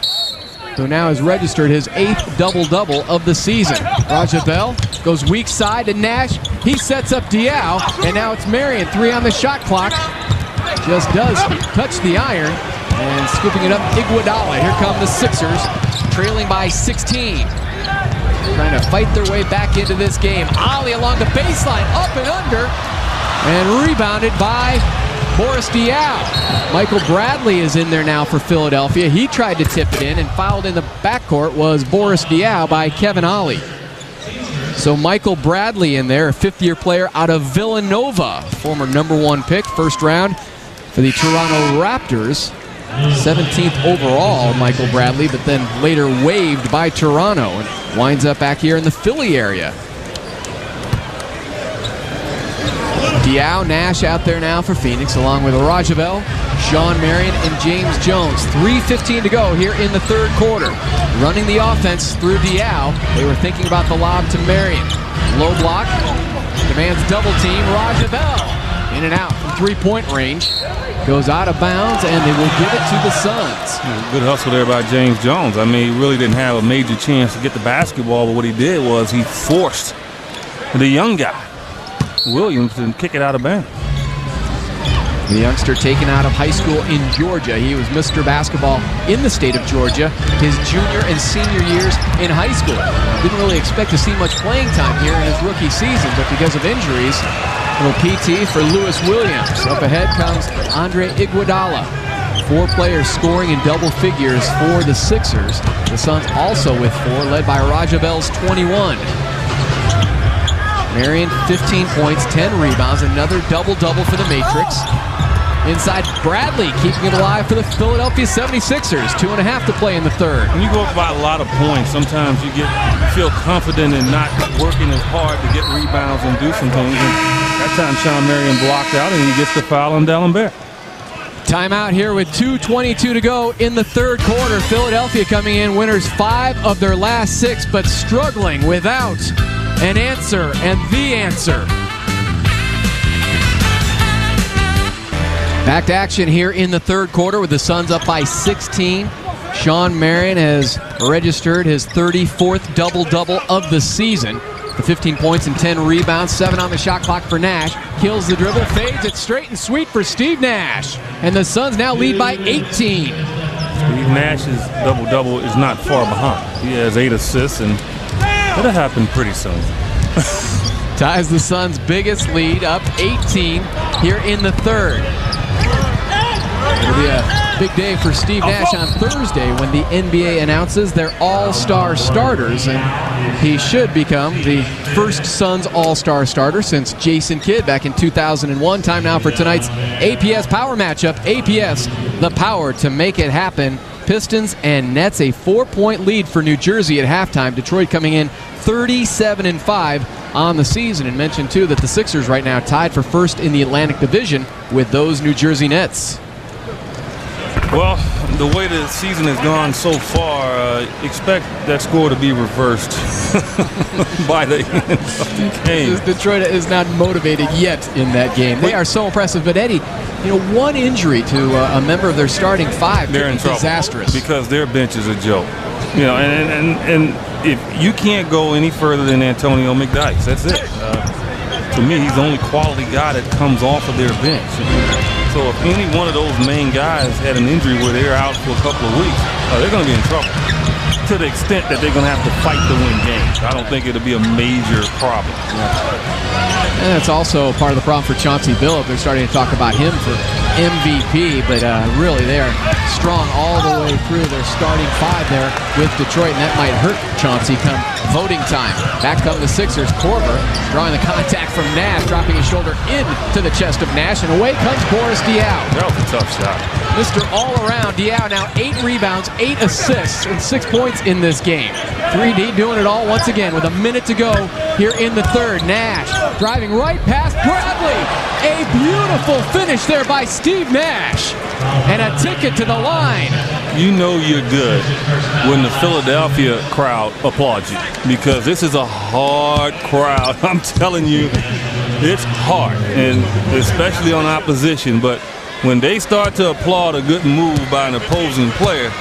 [SPEAKER 1] who now has registered his 8th double-double of the season. Raja Bell goes weak side to Nash. He sets up Diao, and now it's Marion. 3 on the shot clock. Just does touch the iron, and scooping it up, Iguodala. Here come the Sixers, trailing by 16. Trying to fight their way back into this game. Ali along the baseline, up and under, and rebounded by Boris Diaw. Michael Bradley is in there now for Philadelphia. He tried to tip it in, and fouled in the backcourt was Boris Diaw by Kevin Ollie. So Michael Bradley in there, a 5th-year player out of Villanova, former number 1 pick, first round for the Toronto Raptors. 17th overall, Michael Bradley, but then later waived by Toronto and winds up back here in the Philly area. Diaw, Nash out there now for Phoenix, along with Rajabel, Sean Marion, and James Jones. 3:15 to go here in the 3rd quarter. Running the offense through Diaw. They were thinking about the lob to Marion. Low block, demands double team. Rajabel in and out from 3-point range. Goes out of bounds, and they will give it to the Suns.
[SPEAKER 2] Good hustle there by James Jones. I mean, he really didn't have a major chance to get the basketball, but what he did was he forced the young guy, Williams, to kick it out of bounds.
[SPEAKER 1] The youngster taken out of high school in Georgia. He was Mr. Basketball in the state of Georgia his junior and senior years in high school. Didn't really expect to see much playing time here in his rookie season, but because of injuries, little PT for Lewis Williams. Up ahead comes Andre Iguodala. 4 players scoring in double figures for the Sixers. The Suns also with 4, led by Rajabel's 21. Marion, 15 points, 10 rebounds, another double-double for the Matrix. Inside, Bradley keeping it alive for the Philadelphia 76ers. 2.5 to play in the 3rd.
[SPEAKER 2] When you go up by a lot of points, sometimes you feel confident in not working as hard to get rebounds and do some things. And that time, Sean Marion blocked out, and he gets the foul on D'Alembert.
[SPEAKER 1] Timeout here with 2:22 to go in the 3rd quarter. Philadelphia coming in winners 5 of their last 6, but struggling without an answer, and the answer. Back to action here in the 3rd quarter with the Suns up by 16. Sean Marion has registered his 34th double-double of the season. The 15 points and 10 rebounds, 7 on the shot clock for Nash. Kills the dribble, fades it straight and sweet for Steve Nash. And the Suns now lead by 18.
[SPEAKER 2] Steve Nash's double-double is not far behind. He has 8 assists, and it'll happen pretty soon.
[SPEAKER 1] Ties the Suns' biggest lead, up 18 here in the 3rd. It'll be a big day for Steve Nash on Thursday when the NBA announces their all-star starters, and he should become the first Suns all-star starter since Jason Kidd back in 2001. Time now for tonight's APS Power matchup. APS, the power to make it happen. Pistons and Nets, a 4-point lead for New Jersey at halftime. Detroit coming in 37-5 on the season. And mentioned too that the Sixers right now tied for first in the Atlantic Division with those New Jersey Nets.
[SPEAKER 2] Well, the way the season has gone so far, expect that score to be reversed by the end of the game.
[SPEAKER 1] Detroit is not motivated yet in that game. They are so impressive. But Eddie, you know, one injury to a member of their starting 5
[SPEAKER 2] they're in trouble,
[SPEAKER 1] disastrous.
[SPEAKER 2] because their bench is a joke. You know, and if you can't go any further than Antonio McDyess, that's it. To me, he's the only quality guy that comes off of their bench. So if any one of those main guys had an injury where they're out for a couple of weeks, they're going to be in trouble. To the extent that they're going to have to fight to win games. I don't think it'll be a major problem.
[SPEAKER 1] And that's also part of the problem for Chauncey Billups. They're starting to talk about him for MVP, but really they are strong all the way through their starting 5 there with Detroit, and that might hurt Chauncey come voting time. Back come the Sixers. Korver drawing the contact from Nash, dropping his shoulder into the chest of Nash, and away comes Boris Diaw.
[SPEAKER 2] That was a tough shot.
[SPEAKER 1] Mr. All-Around Diaw now 8 rebounds, 8 assists, and 6 points points in this game. 3D doing it all once again with a minute to go here in the third. Nash driving right past Bradley. A beautiful finish there by Steve Nash. And a ticket to the line.
[SPEAKER 2] You know you're good when the Philadelphia crowd applauds you, because this is a hard crowd. I'm telling you, it's hard, and especially on opposition. But when they start to applaud a good move by an opposing player,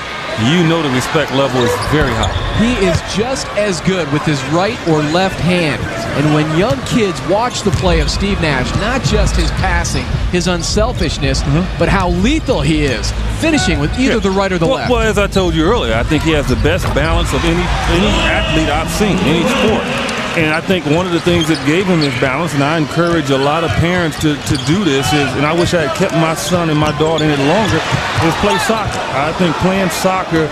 [SPEAKER 2] you know the respect level is very high.
[SPEAKER 1] He is just as good with his right or left hand. And when young kids watch the play of Steve Nash, not just his passing, his unselfishness, but how lethal he is, finishing with either the right or the left.
[SPEAKER 2] Well, as I told you earlier, I think he has the best balance of any athlete I've seen, any sport. And I think one of the things that gave him his balance, and I encourage a lot of parents to do this, is, and I wish I had kept my son and my daughter in it longer, is play soccer. I think playing soccer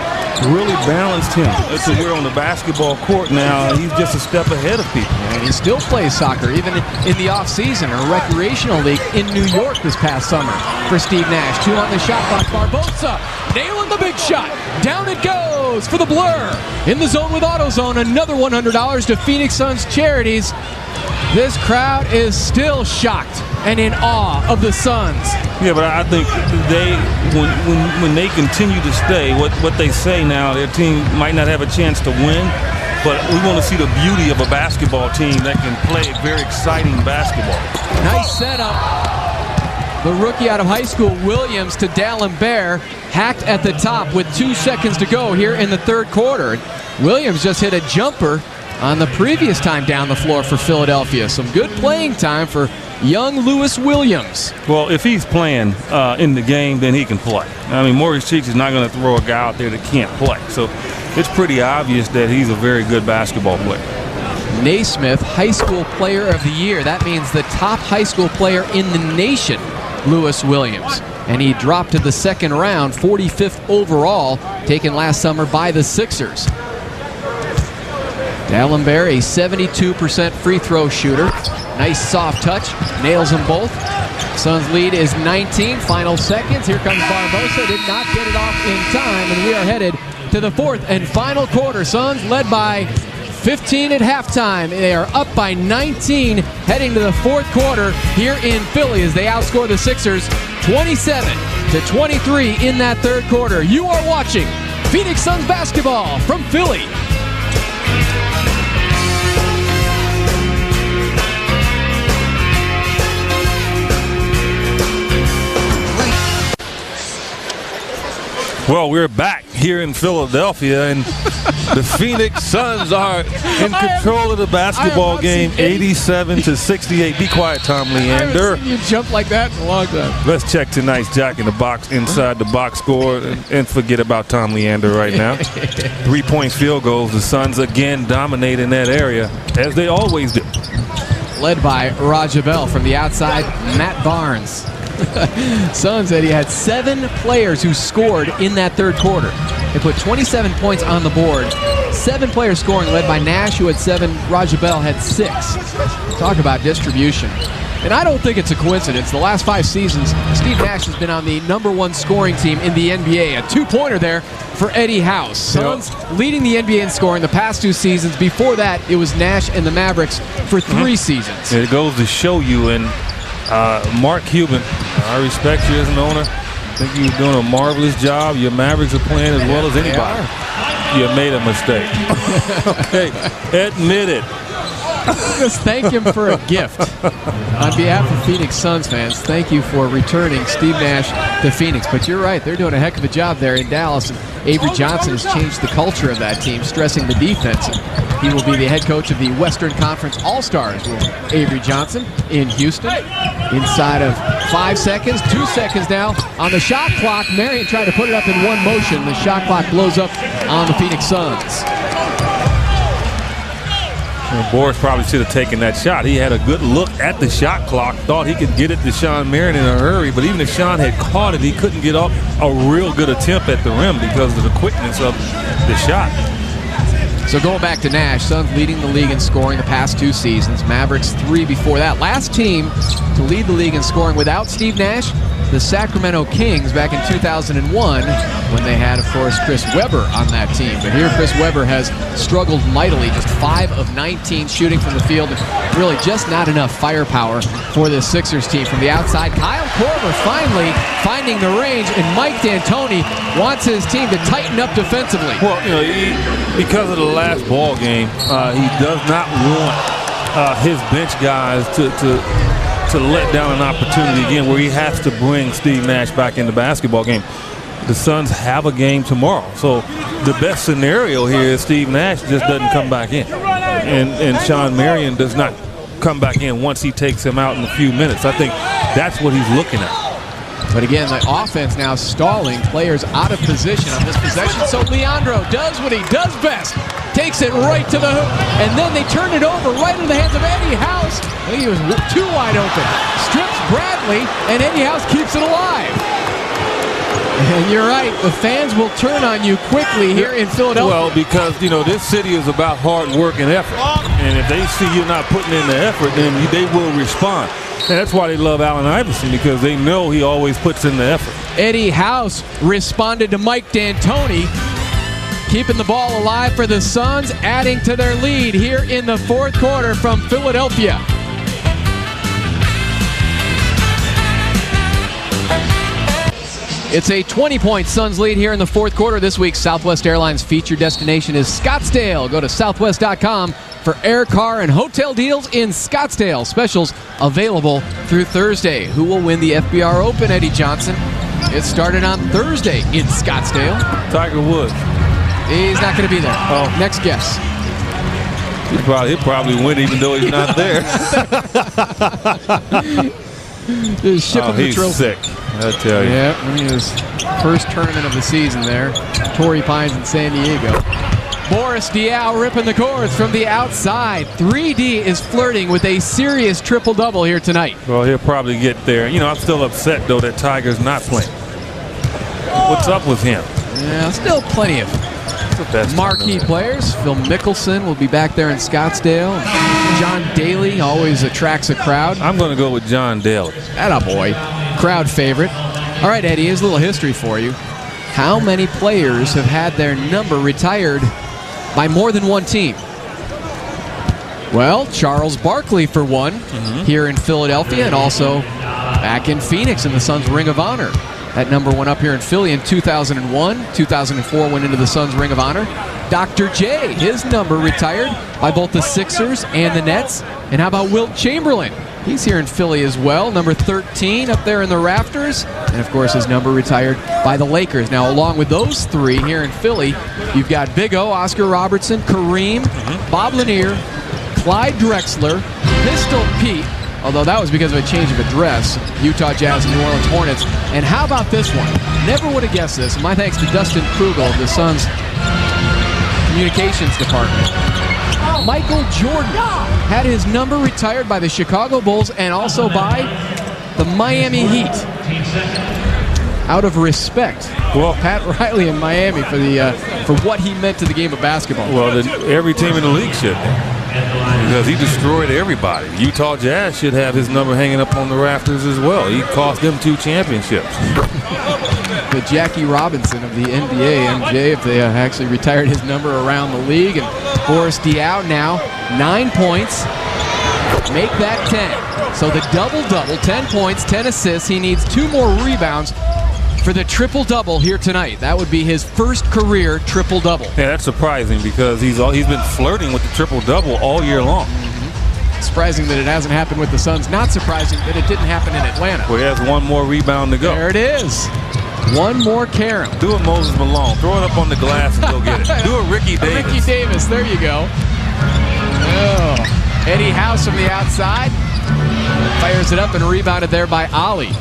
[SPEAKER 2] really balanced him. So we're on the basketball court now, he's just a step ahead of people.
[SPEAKER 1] And he still plays soccer, even in the offseason, a recreational league in New York this past summer for Steve Nash. 2 on the shot clock. Barbosa nailing the big shot. Down it goes for the Blur. In the zone with AutoZone, another $100 to Phoenix Suns Charities. This crowd is still shocked and in awe of the Suns.
[SPEAKER 2] Yeah, but I think when they continue to stay, what they say now, their team might not have a chance to win, but we want to see the beauty of a basketball team that can play very exciting basketball.
[SPEAKER 1] Nice setup. The rookie out of high school, Williams, to D'Alembert, hacked at the top with 2 seconds to go here in the third quarter. Williams just hit a jumper on the previous time down the floor for Philadelphia. Some good playing time for young Lewis Williams.
[SPEAKER 2] Well, if he's playing in the game, then he can play. I mean, Maurice Cheeks is not going to throw a guy out there that can't play. So it's pretty obvious that he's a very good basketball player.
[SPEAKER 1] Naismith, High School Player of the Year. That means the top high school player in the nation, Lewis Williams. And he dropped to the second round, 45th overall, taken last summer by the Sixers. D'Alembert, a 72% free throw shooter. Nice soft touch, nails them both. Suns lead is 19, final seconds. Here comes Barbosa, did not get it off in time, and we are headed to the fourth and final quarter. Suns led by 15 at halftime. They are up by 19 heading to the fourth quarter here in Philly as they outscore the Sixers 27-23 in that third quarter. You are watching Phoenix Suns basketball from Philly.
[SPEAKER 2] Well, we're back here in Philadelphia, and the Phoenix Suns are in control of the basketball game, 87-68. Be quiet, Tom Leander.
[SPEAKER 1] I haven't seen you jump like that in a long time.
[SPEAKER 2] Let's check tonight's Jack in the Box inside the box score and forget about Tom Leander right now. 3-point field goals. The Suns again dominate in that area, as they always do.
[SPEAKER 1] Led by Raja Bell from the outside, Matt Barnes. Suns said he had 7 players who scored in that third quarter. They put 27 points on the board. 7 players scoring, led by Nash, who had 7. Raja Bell had 6. Talk about distribution. And I don't think it's a coincidence. The last 5 seasons, Steve Nash has been on the #1 scoring team in the NBA. A 2-pointer there for Eddie House. Suns leading the NBA in scoring the past 2 seasons. Before that, it was Nash and the Mavericks for 3 seasons.
[SPEAKER 2] It goes to show you, and Mark Cuban, I respect you as an owner. I think you're doing a marvelous job. Your Mavericks are playing as well as anybody. You made a mistake. Okay, admit it.
[SPEAKER 1] Just thank him for a gift. On behalf of Phoenix Suns fans, thank you for returning Steve Nash to Phoenix. But you're right, they're doing a heck of a job there in Dallas. And Avery Johnson has changed the culture of that team, stressing the defense. And he will be the head coach of the Western Conference All-Stars with Avery Johnson in Houston. Inside of 5 seconds, 2 seconds now on the shot clock. Marion tried to put it up in one motion. The shot clock blows up on the Phoenix Suns.
[SPEAKER 2] Boris probably should have taken that shot. He had a good look at the shot clock, thought he could get it to Sean Marion in a hurry, but even if Sean had caught it, he couldn't get off a real good attempt at the rim because of the quickness of the shot.
[SPEAKER 1] So going back to Nash, Suns leading the league in scoring the past 2 seasons. Mavericks 3 before that. Last team to lead the league in scoring without Steve Nash, the Sacramento Kings back in 2001 when they had, of course, Chris Webber on that team. But here Chris Webber has struggled mightily, just 5 of 19 shooting from the field. Really just not enough firepower for this Sixers team. From the outside, Kyle Korver finally finding the range, and Mike D'Antoni wants his team to tighten up defensively.
[SPEAKER 2] Well, because of the last ball game, he does not want his bench guys to let down an opportunity again where he has to bring Steve Nash back in the basketball game. The Suns have a game tomorrow, so the best scenario here is Steve Nash just doesn't come back in, and Sean Marion does not come back in once he takes him out in a few minutes. I think that's what he's looking at.
[SPEAKER 1] But again, the offense now stalling, players out of position on this possession. So Leandro does what he does best. Takes it right to the hoop, and then they turn it over right into the hands of Eddie House. I think he was too wide open. Strips Bradley, and Eddie House keeps it alive. And you're right, the fans will turn on you quickly here in Philadelphia.
[SPEAKER 2] Well, because, this city is about hard work and effort. And if they see you not putting in the effort, then they will respond. And that's why they love Allen Iverson, because they know he always puts in the effort.
[SPEAKER 1] Eddie House responded to Mike D'Antoni, keeping the ball alive for the Suns, adding to their lead here in the 4th quarter from Philadelphia. It's a 20-point Suns lead here in the 4th quarter. This week, Southwest Airlines featured destination is Scottsdale. Go to southwest.com for air, car, and hotel deals in Scottsdale. Specials available through Thursday. Who will win the FBR Open, Eddie Johnson? It started on Thursday in Scottsdale.
[SPEAKER 2] Tiger Woods.
[SPEAKER 1] He's not going to be there.
[SPEAKER 2] Oh.
[SPEAKER 1] Next guess.
[SPEAKER 2] He'll probably win even though he's not there.
[SPEAKER 1] Just ship him the
[SPEAKER 2] he's
[SPEAKER 1] trophy.
[SPEAKER 2] Sick, I tell you.
[SPEAKER 1] Yeah, winning his first tournament of the season there. Torrey Pines in San Diego. Boris Diaw ripping the cords from the outside. 3D is flirting with a serious triple-double here tonight.
[SPEAKER 2] Well, he'll probably get there. I'm still upset, though, that Tiger's not playing. What's up with him?
[SPEAKER 1] Yeah, still plenty of marquee players. Phil Mickelson will be back there in Scottsdale. John Daly always attracts a crowd.
[SPEAKER 2] I'm going to go with John Daly.
[SPEAKER 1] Attaboy. Crowd favorite. All right, Eddie, here's a little history for you. How many players have had their number retired by more than one team? Well, Charles Barkley for one here in Philadelphia, and also back in Phoenix in the Suns Ring of Honor. That number went up here in Philly in 2001. 2004 went into the Suns Ring of Honor. Dr. J, his number retired by both the Sixers and the Nets. And how about Wilt Chamberlain? He's here in Philly as well, number 13 up there in the rafters. And, of course, his number retired by the Lakers. Now, along with those 3 here in Philly, you've got Big O, Oscar Robertson, Kareem, Bob Lanier, Clyde Drexler, Pistol Pete, although that was because of a change of address, Utah Jazz and New Orleans Hornets. And how about this one? Never would have guessed this. My thanks to Dustin Krugel of the Suns Communications Department. Michael Jordan had his number retired by the Chicago Bulls and also by the Miami Heat. Out of respect. Well, Pat Riley in Miami for what he meant to the game of basketball.
[SPEAKER 2] Well, every team in the league should, because he destroyed everybody. Utah Jazz should have his number hanging up on the rafters as well. He cost them 2 championships.
[SPEAKER 1] The Jackie Robinson of the NBA, MJ, if they actually retired his number around the league. And Boris Diaw now 9 points. Make that 10. So the double-double, 10 points, 10 assists. He needs 2 more rebounds for the triple-double here tonight. That would be his first career triple-double.
[SPEAKER 2] Yeah, that's surprising because he's been flirting with the triple-double all year long.
[SPEAKER 1] Surprising that it hasn't happened with the Suns. Not surprising that it didn't happen in Atlanta.
[SPEAKER 2] Well, he has 1 more rebound to go.
[SPEAKER 1] There it is. 1 more Karam.
[SPEAKER 2] Do a Moses Malone. Throw it up on the glass and go get it. Do a Ricky Davis.
[SPEAKER 1] Ricky Davis. There you go. Oh. Eddie House from the outside. Fires it up and rebounded there by Ollie.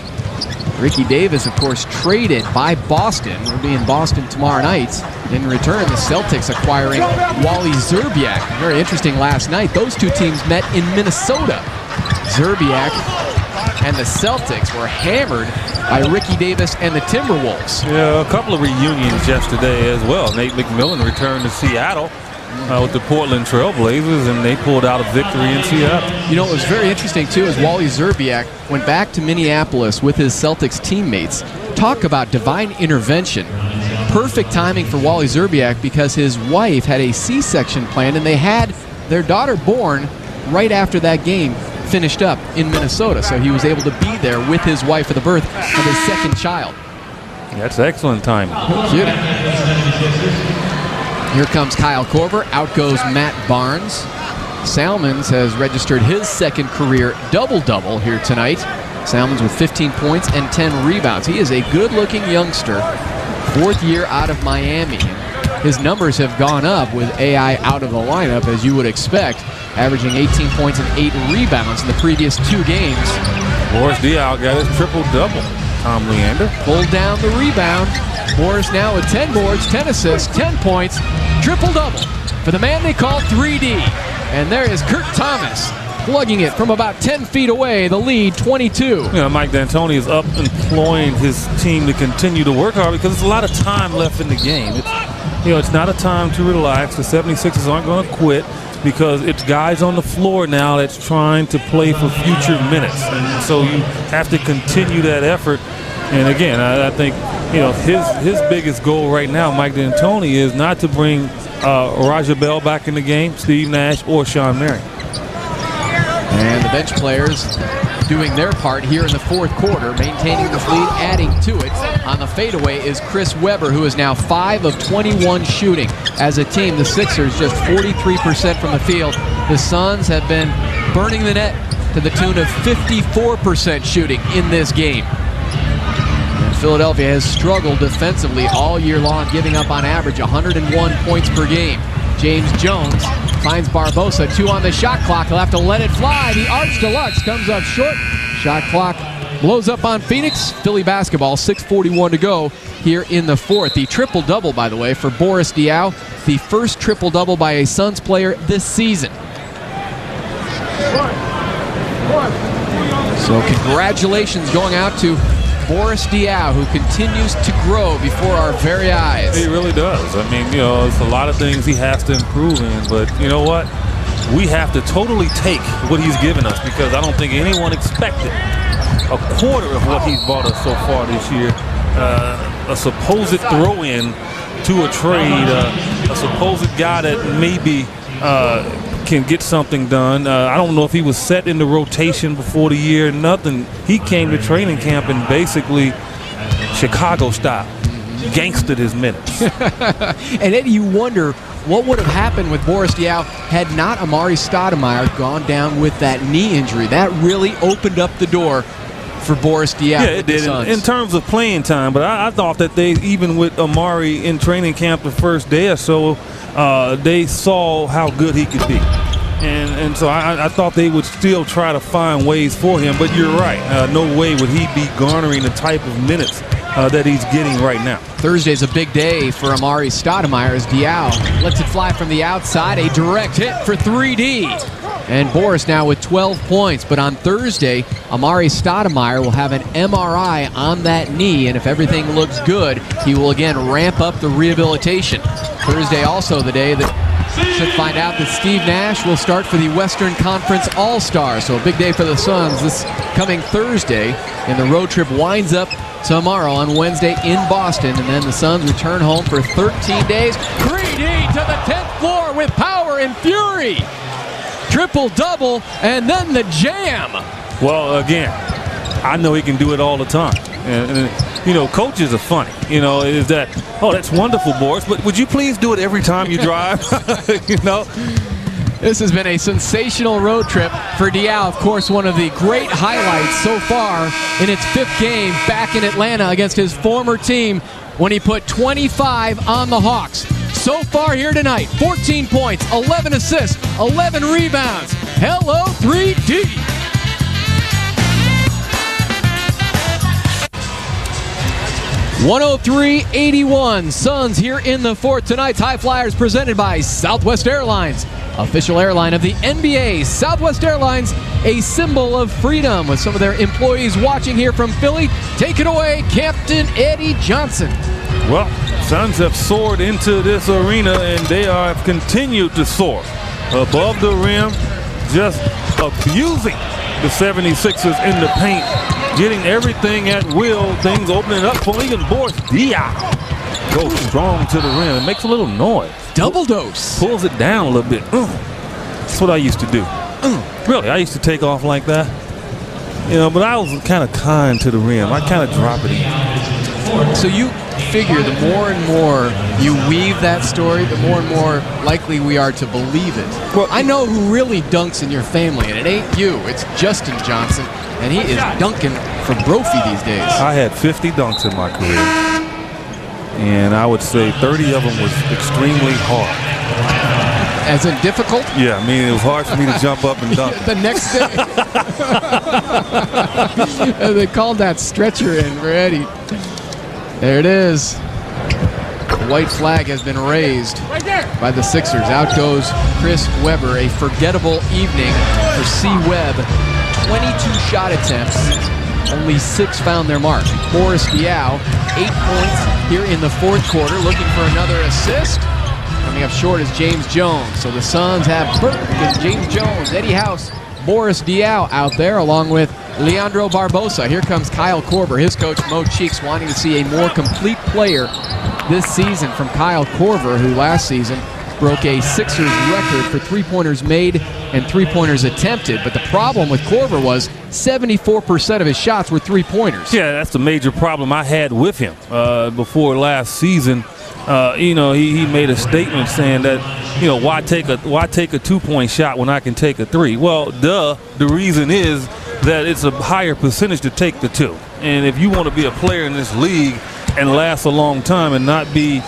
[SPEAKER 1] Ricky Davis, of course, traded by Boston. We'll be in Boston tomorrow night. In return, the Celtics acquiring Wally Szczerbiak. Very interesting last night. Those 2 teams met in Minnesota. Szczerbiak and the Celtics were hammered by Ricky Davis and the Timberwolves.
[SPEAKER 2] Yeah, a couple of reunions yesterday as well. Nate McMillan returned to Seattle, with the Portland Trailblazers, and they pulled out a victory in Seattle.
[SPEAKER 1] You know, it was very interesting, too, as Wally Szczerbiak went back to Minneapolis with his Celtics teammates. Talk about divine intervention. Perfect timing for Wally Szczerbiak because his wife had a C-section planned, and they had their daughter born right after that game finished up in Minnesota. So he was able to be there with his wife for the birth of his second child.
[SPEAKER 2] That's excellent timing.
[SPEAKER 1] Cute. Here comes Kyle Korver. Out goes Matt Barnes. Salmons has registered his second career double-double here tonight. Salmons with 15 points and 10 rebounds. He is a good-looking youngster, fourth year out of Miami. His numbers have gone up with AI out of the lineup, as you would expect, averaging 18 points and 8 rebounds in the previous 2 games.
[SPEAKER 2] Boris Diaw got his triple-double. Tom Leander
[SPEAKER 1] pulled down the rebound. Boris now with 10 boards, 10 assists, 10 points, triple-double for the man they call 3D. And there is Kurt Thomas plugging it from about 10 feet away, the lead 22.
[SPEAKER 2] You know, Mike D'Antoni is up employing his team to continue to work hard because there's a lot of time left in the game. It's not a time to relax. The 76ers aren't going to quit because it's guys on the floor now that's trying to play for future minutes. And so you have to continue that effort. And again, I think his biggest goal right now, Mike D'Antoni, is not to bring Raja Bell back in the game, Steve Nash, or Sean Marion.
[SPEAKER 1] And the bench players doing their part here in the fourth quarter, maintaining the lead, adding to it. On the fadeaway is Chris Webber, who is now 5 of 21 shooting. As a team, the Sixers just 43% from the field. The Suns have been burning the net to the tune of 54% shooting in this game. And Philadelphia has struggled defensively all year long, giving up on average 101 points per game. James Jones finds Barbosa, 2 on the shot clock. He'll have to let it fly. The Arch Deluxe comes up short. Shot clock blows up on Phoenix. Philly basketball, 6:41 to go here in the fourth. The triple-double, by the way, for Boris Diaw, the first triple-double by a Suns player this season. So congratulations going out to Boris Diaw, who continues to grow before our very eyes.
[SPEAKER 2] He really does. I mean, it's a lot of things he has to improve in, but you know what? We have to totally take what he's given us because I don't think anyone expected a quarter of what he's bought us so far this year. A supposed throw-in to a trade, a supposed guy that maybe can get something done. I don't know if he was set in the rotation before the year. Nothing. He came to training camp and basically Chicago style gangstered his minutes.
[SPEAKER 1] And then you wonder what would have happened with Boris Diaw had not Amari Stoudemire gone down with that knee injury. That really opened up the door for Boris Diaw.
[SPEAKER 2] Yeah, it did in terms of playing time. But I thought that even with Amari in training camp the first day or so, they saw how good he could be. And so I thought they would still try to find ways for him. But you're right. No way would he be garnering the type of minutes that he's getting right now.
[SPEAKER 1] Thursday's a big day for Amari Stoudemire as Diaw lets it fly from the outside. A direct hit for 3D. And Boris now with 12 points. But on Thursday, Amari Stoudemire will have an MRI on that knee. And if everything looks good, he will again ramp up the rehabilitation. Thursday also the day that should find out that Steve Nash will start for the Western Conference All-Stars. So a big day for the Suns this coming Thursday. And the road trip winds up tomorrow on Wednesday in Boston. And then the Suns return home for 13 days. 3D to the 10th floor with power and fury. Triple-double, and then the jam.
[SPEAKER 2] Well, again, I know he can do it all the time. And coaches are funny. Is that, that's wonderful, Boris, but would you please do it every time you drive?
[SPEAKER 1] This has been a sensational road trip for Diaw. Of course, one of the great highlights so far in its 5th game back in Atlanta against his former team when he put 25 on the Hawks. So far here tonight, 14 points, 11 assists, 11 rebounds. Hello, 3D. $103-81. Suns here in the fourth. Tonight's High Flyers presented by Southwest Airlines, official airline of the NBA. Southwest Airlines, a symbol of freedom, with some of their employees watching here from Philly. Take it away, Captain Eddie Johnson.
[SPEAKER 2] Well, Suns have soared into this arena, and they have continued to soar above the rim, just abusing the 76ers in the paint, getting everything at will, things opening up for even Boris Diaw. Goes strong to the rim and makes a little noise.
[SPEAKER 1] Double dose.
[SPEAKER 2] Pulls it down a little bit. That's what I used to do. Really, I used to take off like that. You know, but I was kind of kind to the rim. I kind of drop it in.
[SPEAKER 1] So you figure the more and more you weave that story, the more and more likely we are to believe it. Well, I know who really dunks in your family, and it ain't you. It's Justin Johnson, and he is dunking for Brophy these days.
[SPEAKER 2] I had 50 dunks in my career, and I would say 30 of them was extremely hard.
[SPEAKER 1] As in difficult?
[SPEAKER 2] Yeah, I mean, it was hard for me to jump up and dunk.
[SPEAKER 1] The next day. They called that stretcher in for Eddie. There it is. The white flag has been raised by the Sixers. Out goes Chris Webber. A forgettable evening for C. Webb. 22 shot attempts. Only 6 found their mark. Boris Diaw, 8 points here in the fourth quarter, looking for another assist. Coming up short is James Jones. So the Suns have Burke and James Jones, Eddie House, Boris Diaw out there, along with Leandro Barbosa. Here comes Kyle Korver, his coach Mo Cheeks, wanting to see a more complete player this season from Kyle Korver, who last season broke a Sixers record for three-pointers made and three-pointers attempted. But the problem with Korver was 74% of his shots were three-pointers.
[SPEAKER 2] Yeah, that's the major problem I had with him before last season. You know, he made a statement saying that, you know, why take a 2-point shot when I can take a 3? Well, the reason is that it's a higher percentage to take the 2. And if you want to be a player in this league and last a long time and not be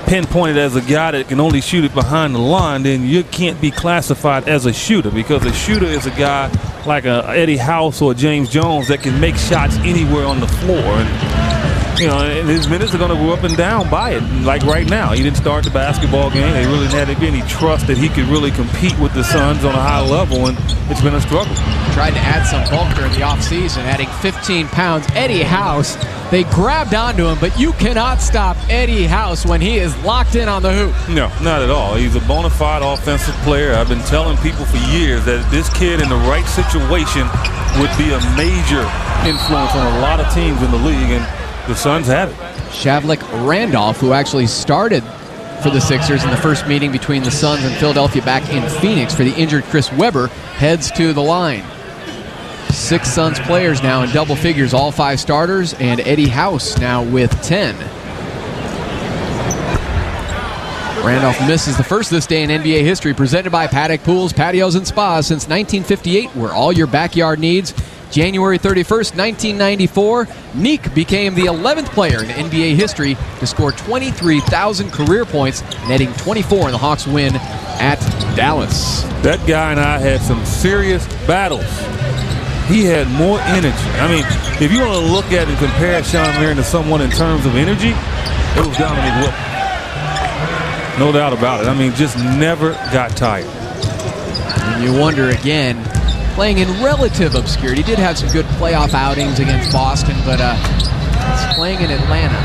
[SPEAKER 2] pinpointed as a guy that can only shoot it behind the line, then you can't be classified as a shooter, because a shooter is a guy like a Eddie House or James Jones that can make shots anywhere on the floor. And, you know, and his minutes are going to go up and down by it. Like right now, he didn't start the basketball game. They really didn't have any trust that he could really compete with the Suns on a high level, and it's been a struggle.
[SPEAKER 1] Tried to add some bulk during the offseason, adding 15 pounds. Eddie House, they grabbed onto him, but you cannot stop Eddie House when he is locked in on the hoop.
[SPEAKER 2] No, not at all. He's a bona fide offensive player. I've been telling people for years that this kid in the right situation would be a major influence on a lot of teams in the league, and the Suns have it.
[SPEAKER 1] Shavlik Randolph, who actually started for the Sixers in the first meeting between the Suns and Philadelphia back in Phoenix for the injured Chris Webber, heads to the line. 6 Suns players now in double figures, all 5 starters, and Eddie House now with 10. Randolph misses the first this day in NBA history, presented by Paddock Pools, Patios, and Spas since 1958, where all your backyard needs. January 31st, 1994, Neek became the 11th player in NBA history to score 23,000 career points, netting 24 in the Hawks' win at Dallas.
[SPEAKER 2] That guy and I had some serious battles. He had more energy. I mean, if you want to look at and compare Sean Marion to someone in terms of energy, it was Dominique Wilkins. No doubt about it. I mean, just never got tired.
[SPEAKER 1] And you wonder again, playing in relative obscurity. He did have some good playoff outings against Boston, but playing in Atlanta,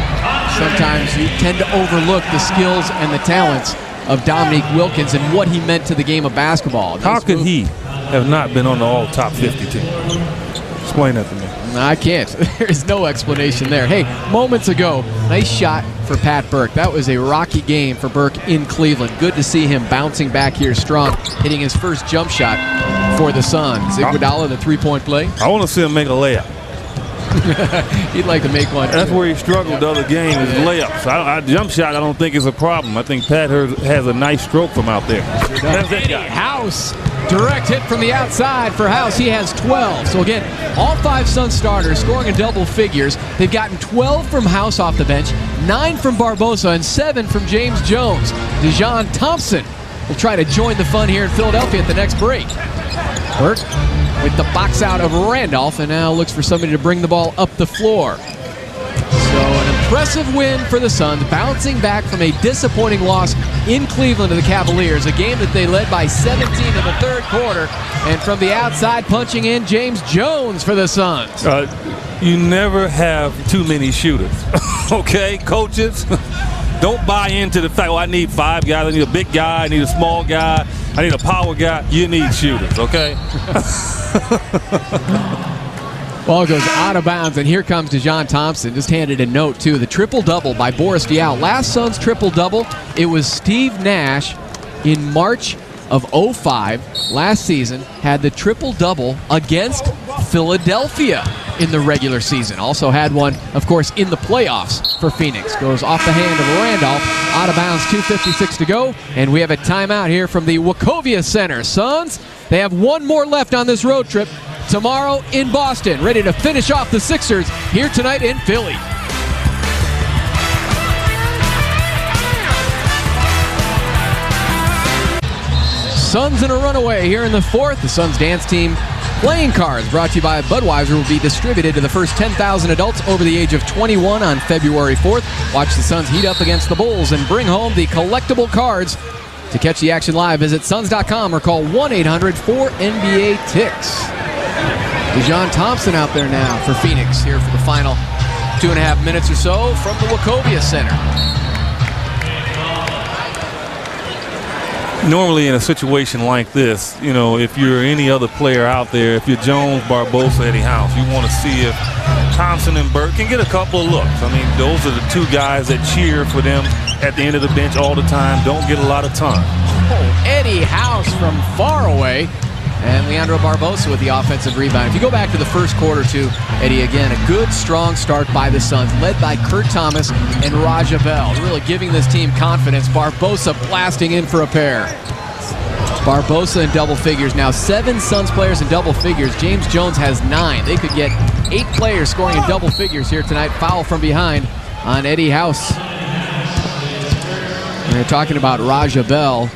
[SPEAKER 1] sometimes you tend to overlook the skills and the talents of Dominique Wilkins and what he meant to the game of basketball.
[SPEAKER 2] How could he have not been on the all top 50 team? Explain that to me.
[SPEAKER 1] I can't. There's no explanation there. Hey, moments ago, nice shot for Pat Burke. That was a rocky game for Burke in Cleveland. Good to see him bouncing back here strong, hitting his first jump shot for the Suns. Iguodala, the three-point play.
[SPEAKER 2] I want to see him make a layup.
[SPEAKER 1] He'd like to make one.
[SPEAKER 2] That's where he struggled the other game, is layups. Jump shot, I don't think is a problem. I think Pat has a nice stroke from out there.
[SPEAKER 1] That's that guy. House, direct hit from the outside for House. He has 12. So again, all 5 Sun starters scoring in double figures. They've gotten 12 from House off the bench, 9 from Barbosa, and 7 from James Jones. Dejon Thompson will try to join the fun here in Philadelphia at the next break. Burke with the box out of Randolph, and now looks for somebody to bring the ball up the floor. So an impressive win for the Suns, bouncing back from a disappointing loss in Cleveland to the Cavaliers, a game that they led by 17 in the third quarter. And from the outside, punching in James Jones for the Suns.
[SPEAKER 2] You never have too many shooters. Okay, coaches, don't buy into the fact, oh, I need 5 guys. I need a big guy. I need a small guy. I need a power guy. You need shooters, okay?
[SPEAKER 1] Ball goes out of bounds, and here comes Dejon Thompson. Just handed a note, too. The triple-double by Boris Diaw. Last Suns triple-double, it was Steve Nash in March of 05, last season, had the triple-double against Philadelphia in the regular season. Also had one, of course, in the playoffs for Phoenix. Goes off the hand of Randolph, out of bounds, 2:56 to go, and we have a timeout here from the Wachovia Center. Suns, they have one more left on this road trip tomorrow in Boston, ready to finish off the Sixers here tonight in Philly. Suns in a runaway here in the fourth. The Suns dance team playing cards brought to you by Budweiser will be distributed to the first 10,000 adults over the age of 21 on February 4th. Watch the Suns heat up against the Bulls and bring home the collectible cards. To catch the action live, visit Suns.com or call 1-800-4NBA-TICKS. Dejon Thompson out there now for Phoenix here for the final 2.5 minutes or so from the Wachovia Center.
[SPEAKER 2] Normally in a situation like this, you know, if you're any other player out there, if you're Jones, Barbosa, Eddie House, you want to see if Thompson and Burke can get a couple of looks. I mean, those are the 2 guys that cheer for them at the end of the bench all the time, don't get a lot of time.
[SPEAKER 1] Oh, Eddie House from far away, and Leandro Barbosa with the offensive rebound. If you go back to the first quarter, too, Eddie, again, a good, strong start by the Suns, led by Kurt Thomas and Raja Bell, really giving this team confidence. Barbosa blasting in for a pair. Barbosa in double figures. Now 7 Suns players in double figures. James Jones has 9. They could get 8 players scoring in double figures here tonight. Foul from behind on Eddie House. And they're talking about Raja Bell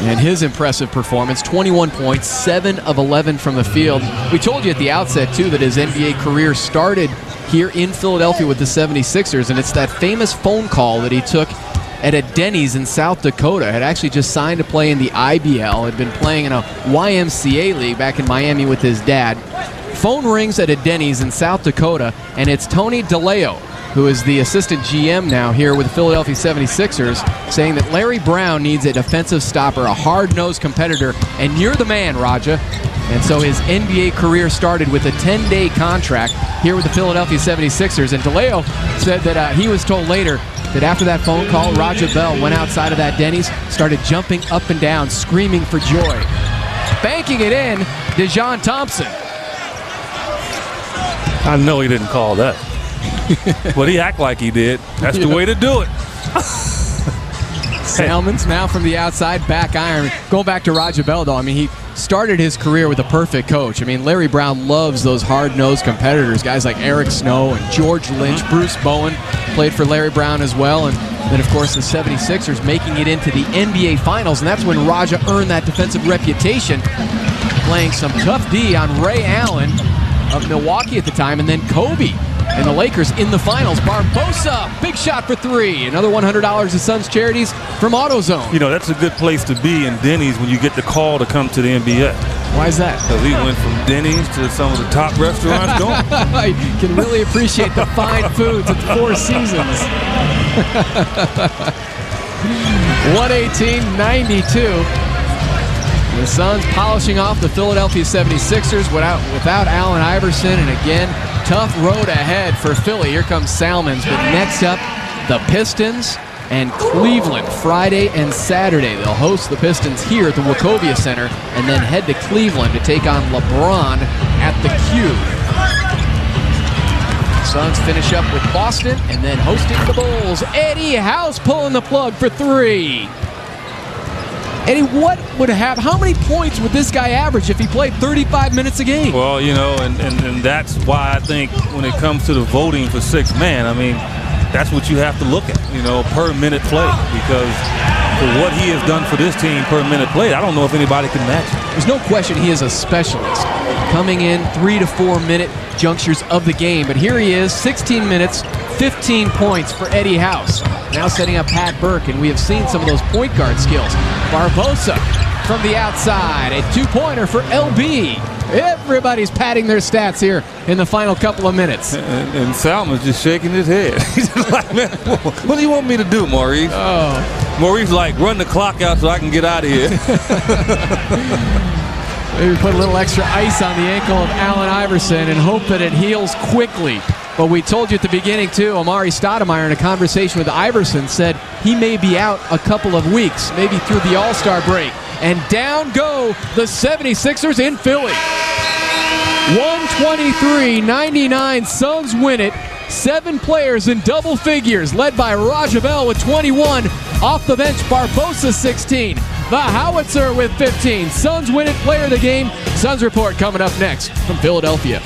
[SPEAKER 1] and his impressive performance. 21 points, 7 of 11 from the field. We told you at the outset, too, that his NBA career started here in Philadelphia with the 76ers, and it's that famous phone call that he took at a Denny's in South Dakota. Had actually just signed to play in the IBL, had been playing in a YMCA league back in Miami with his dad. Phone rings at a Denny's in South Dakota, and it's Tony DeLeo, who is the assistant GM now here with the Philadelphia 76ers, saying that Larry Brown needs a defensive stopper, a hard-nosed competitor, and you're the man, Raja. And so his NBA career started with a 10-day contract here with the Philadelphia 76ers. And DeLeo said that he was told later that after that phone call, Raja Bell went outside of that Denny's, started jumping up and down, screaming for joy. Banking it in, Dejon Thompson.
[SPEAKER 2] I know he didn't call that. But he act like he did. That's the way to do it.
[SPEAKER 1] Salmons now from the outside, back iron. Going back to Raja Bell, though, I mean, he started his career with a perfect coach. I mean, Larry Brown loves those hard-nosed competitors, guys like Eric Snow and George Lynch. Bruce Bowen played for Larry Brown as well. And then, of course, the 76ers making it into the NBA Finals. And that's when Raja earned that defensive reputation, playing some tough D on Ray Allen of Milwaukee at the time, and then Kobe and the Lakers in the finals. Barbosa, big shot for 3. Another $100 to Suns Charities from AutoZone.
[SPEAKER 2] You know, that's a good place to be in Denny's when you get the call to come to the NBA.
[SPEAKER 1] Why is that?
[SPEAKER 2] Because he went from Denny's to some of the top restaurants going.
[SPEAKER 1] I can really appreciate the fine foods at the Four Seasons. 118-92. The Suns polishing off the Philadelphia 76ers without Allen Iverson, and again, tough road ahead for Philly. Here comes Salmons, but next up, the Pistons and Cleveland, Friday and Saturday. They'll host the Pistons here at the Wachovia Center and then head to Cleveland to take on LeBron at the Cube. Suns finish up with Boston and then hosting the Bulls. Eddie House pulling the plug for 3. Eddie, how many points would this guy average if he played 35 minutes a game?
[SPEAKER 2] Well, you know, and that's why I think when it comes to the voting for 6th man, I mean, that's what you have to look at, you know, per minute played. Because for what he has done for this team per minute played, I don't know if anybody can match him.
[SPEAKER 1] There's no question he is a specialist, coming in 3 to 4 minute junctures of the game. But here he is, 16 minutes, 15 points for Eddie House. Now setting up Pat Burke, and we have seen some of those point guard skills. Barbosa from the outside, a 2-pointer for LB. Everybody's padding their stats here in the final couple of minutes.
[SPEAKER 2] And Salmon's just shaking his head. He's just like, man, what do you want me to do, Maurice?
[SPEAKER 1] Oh.
[SPEAKER 2] Maurice, like, run the clock out so I can get out of here.
[SPEAKER 1] Maybe put a little extra ice on the ankle of Allen Iverson and hope that it heals quickly. But we told you at the beginning, too, Amari Stoudemire in a conversation with Iverson said he may be out a couple of weeks, maybe through the All-Star break. And down go the 76ers in Philly. 123-99, Suns win it. 7 players in double figures, led by Raja Bell with 21. Off the bench, Barbosa 16. The Howitzer with 15. Suns win it, player of the game. Suns report coming up next from Philadelphia.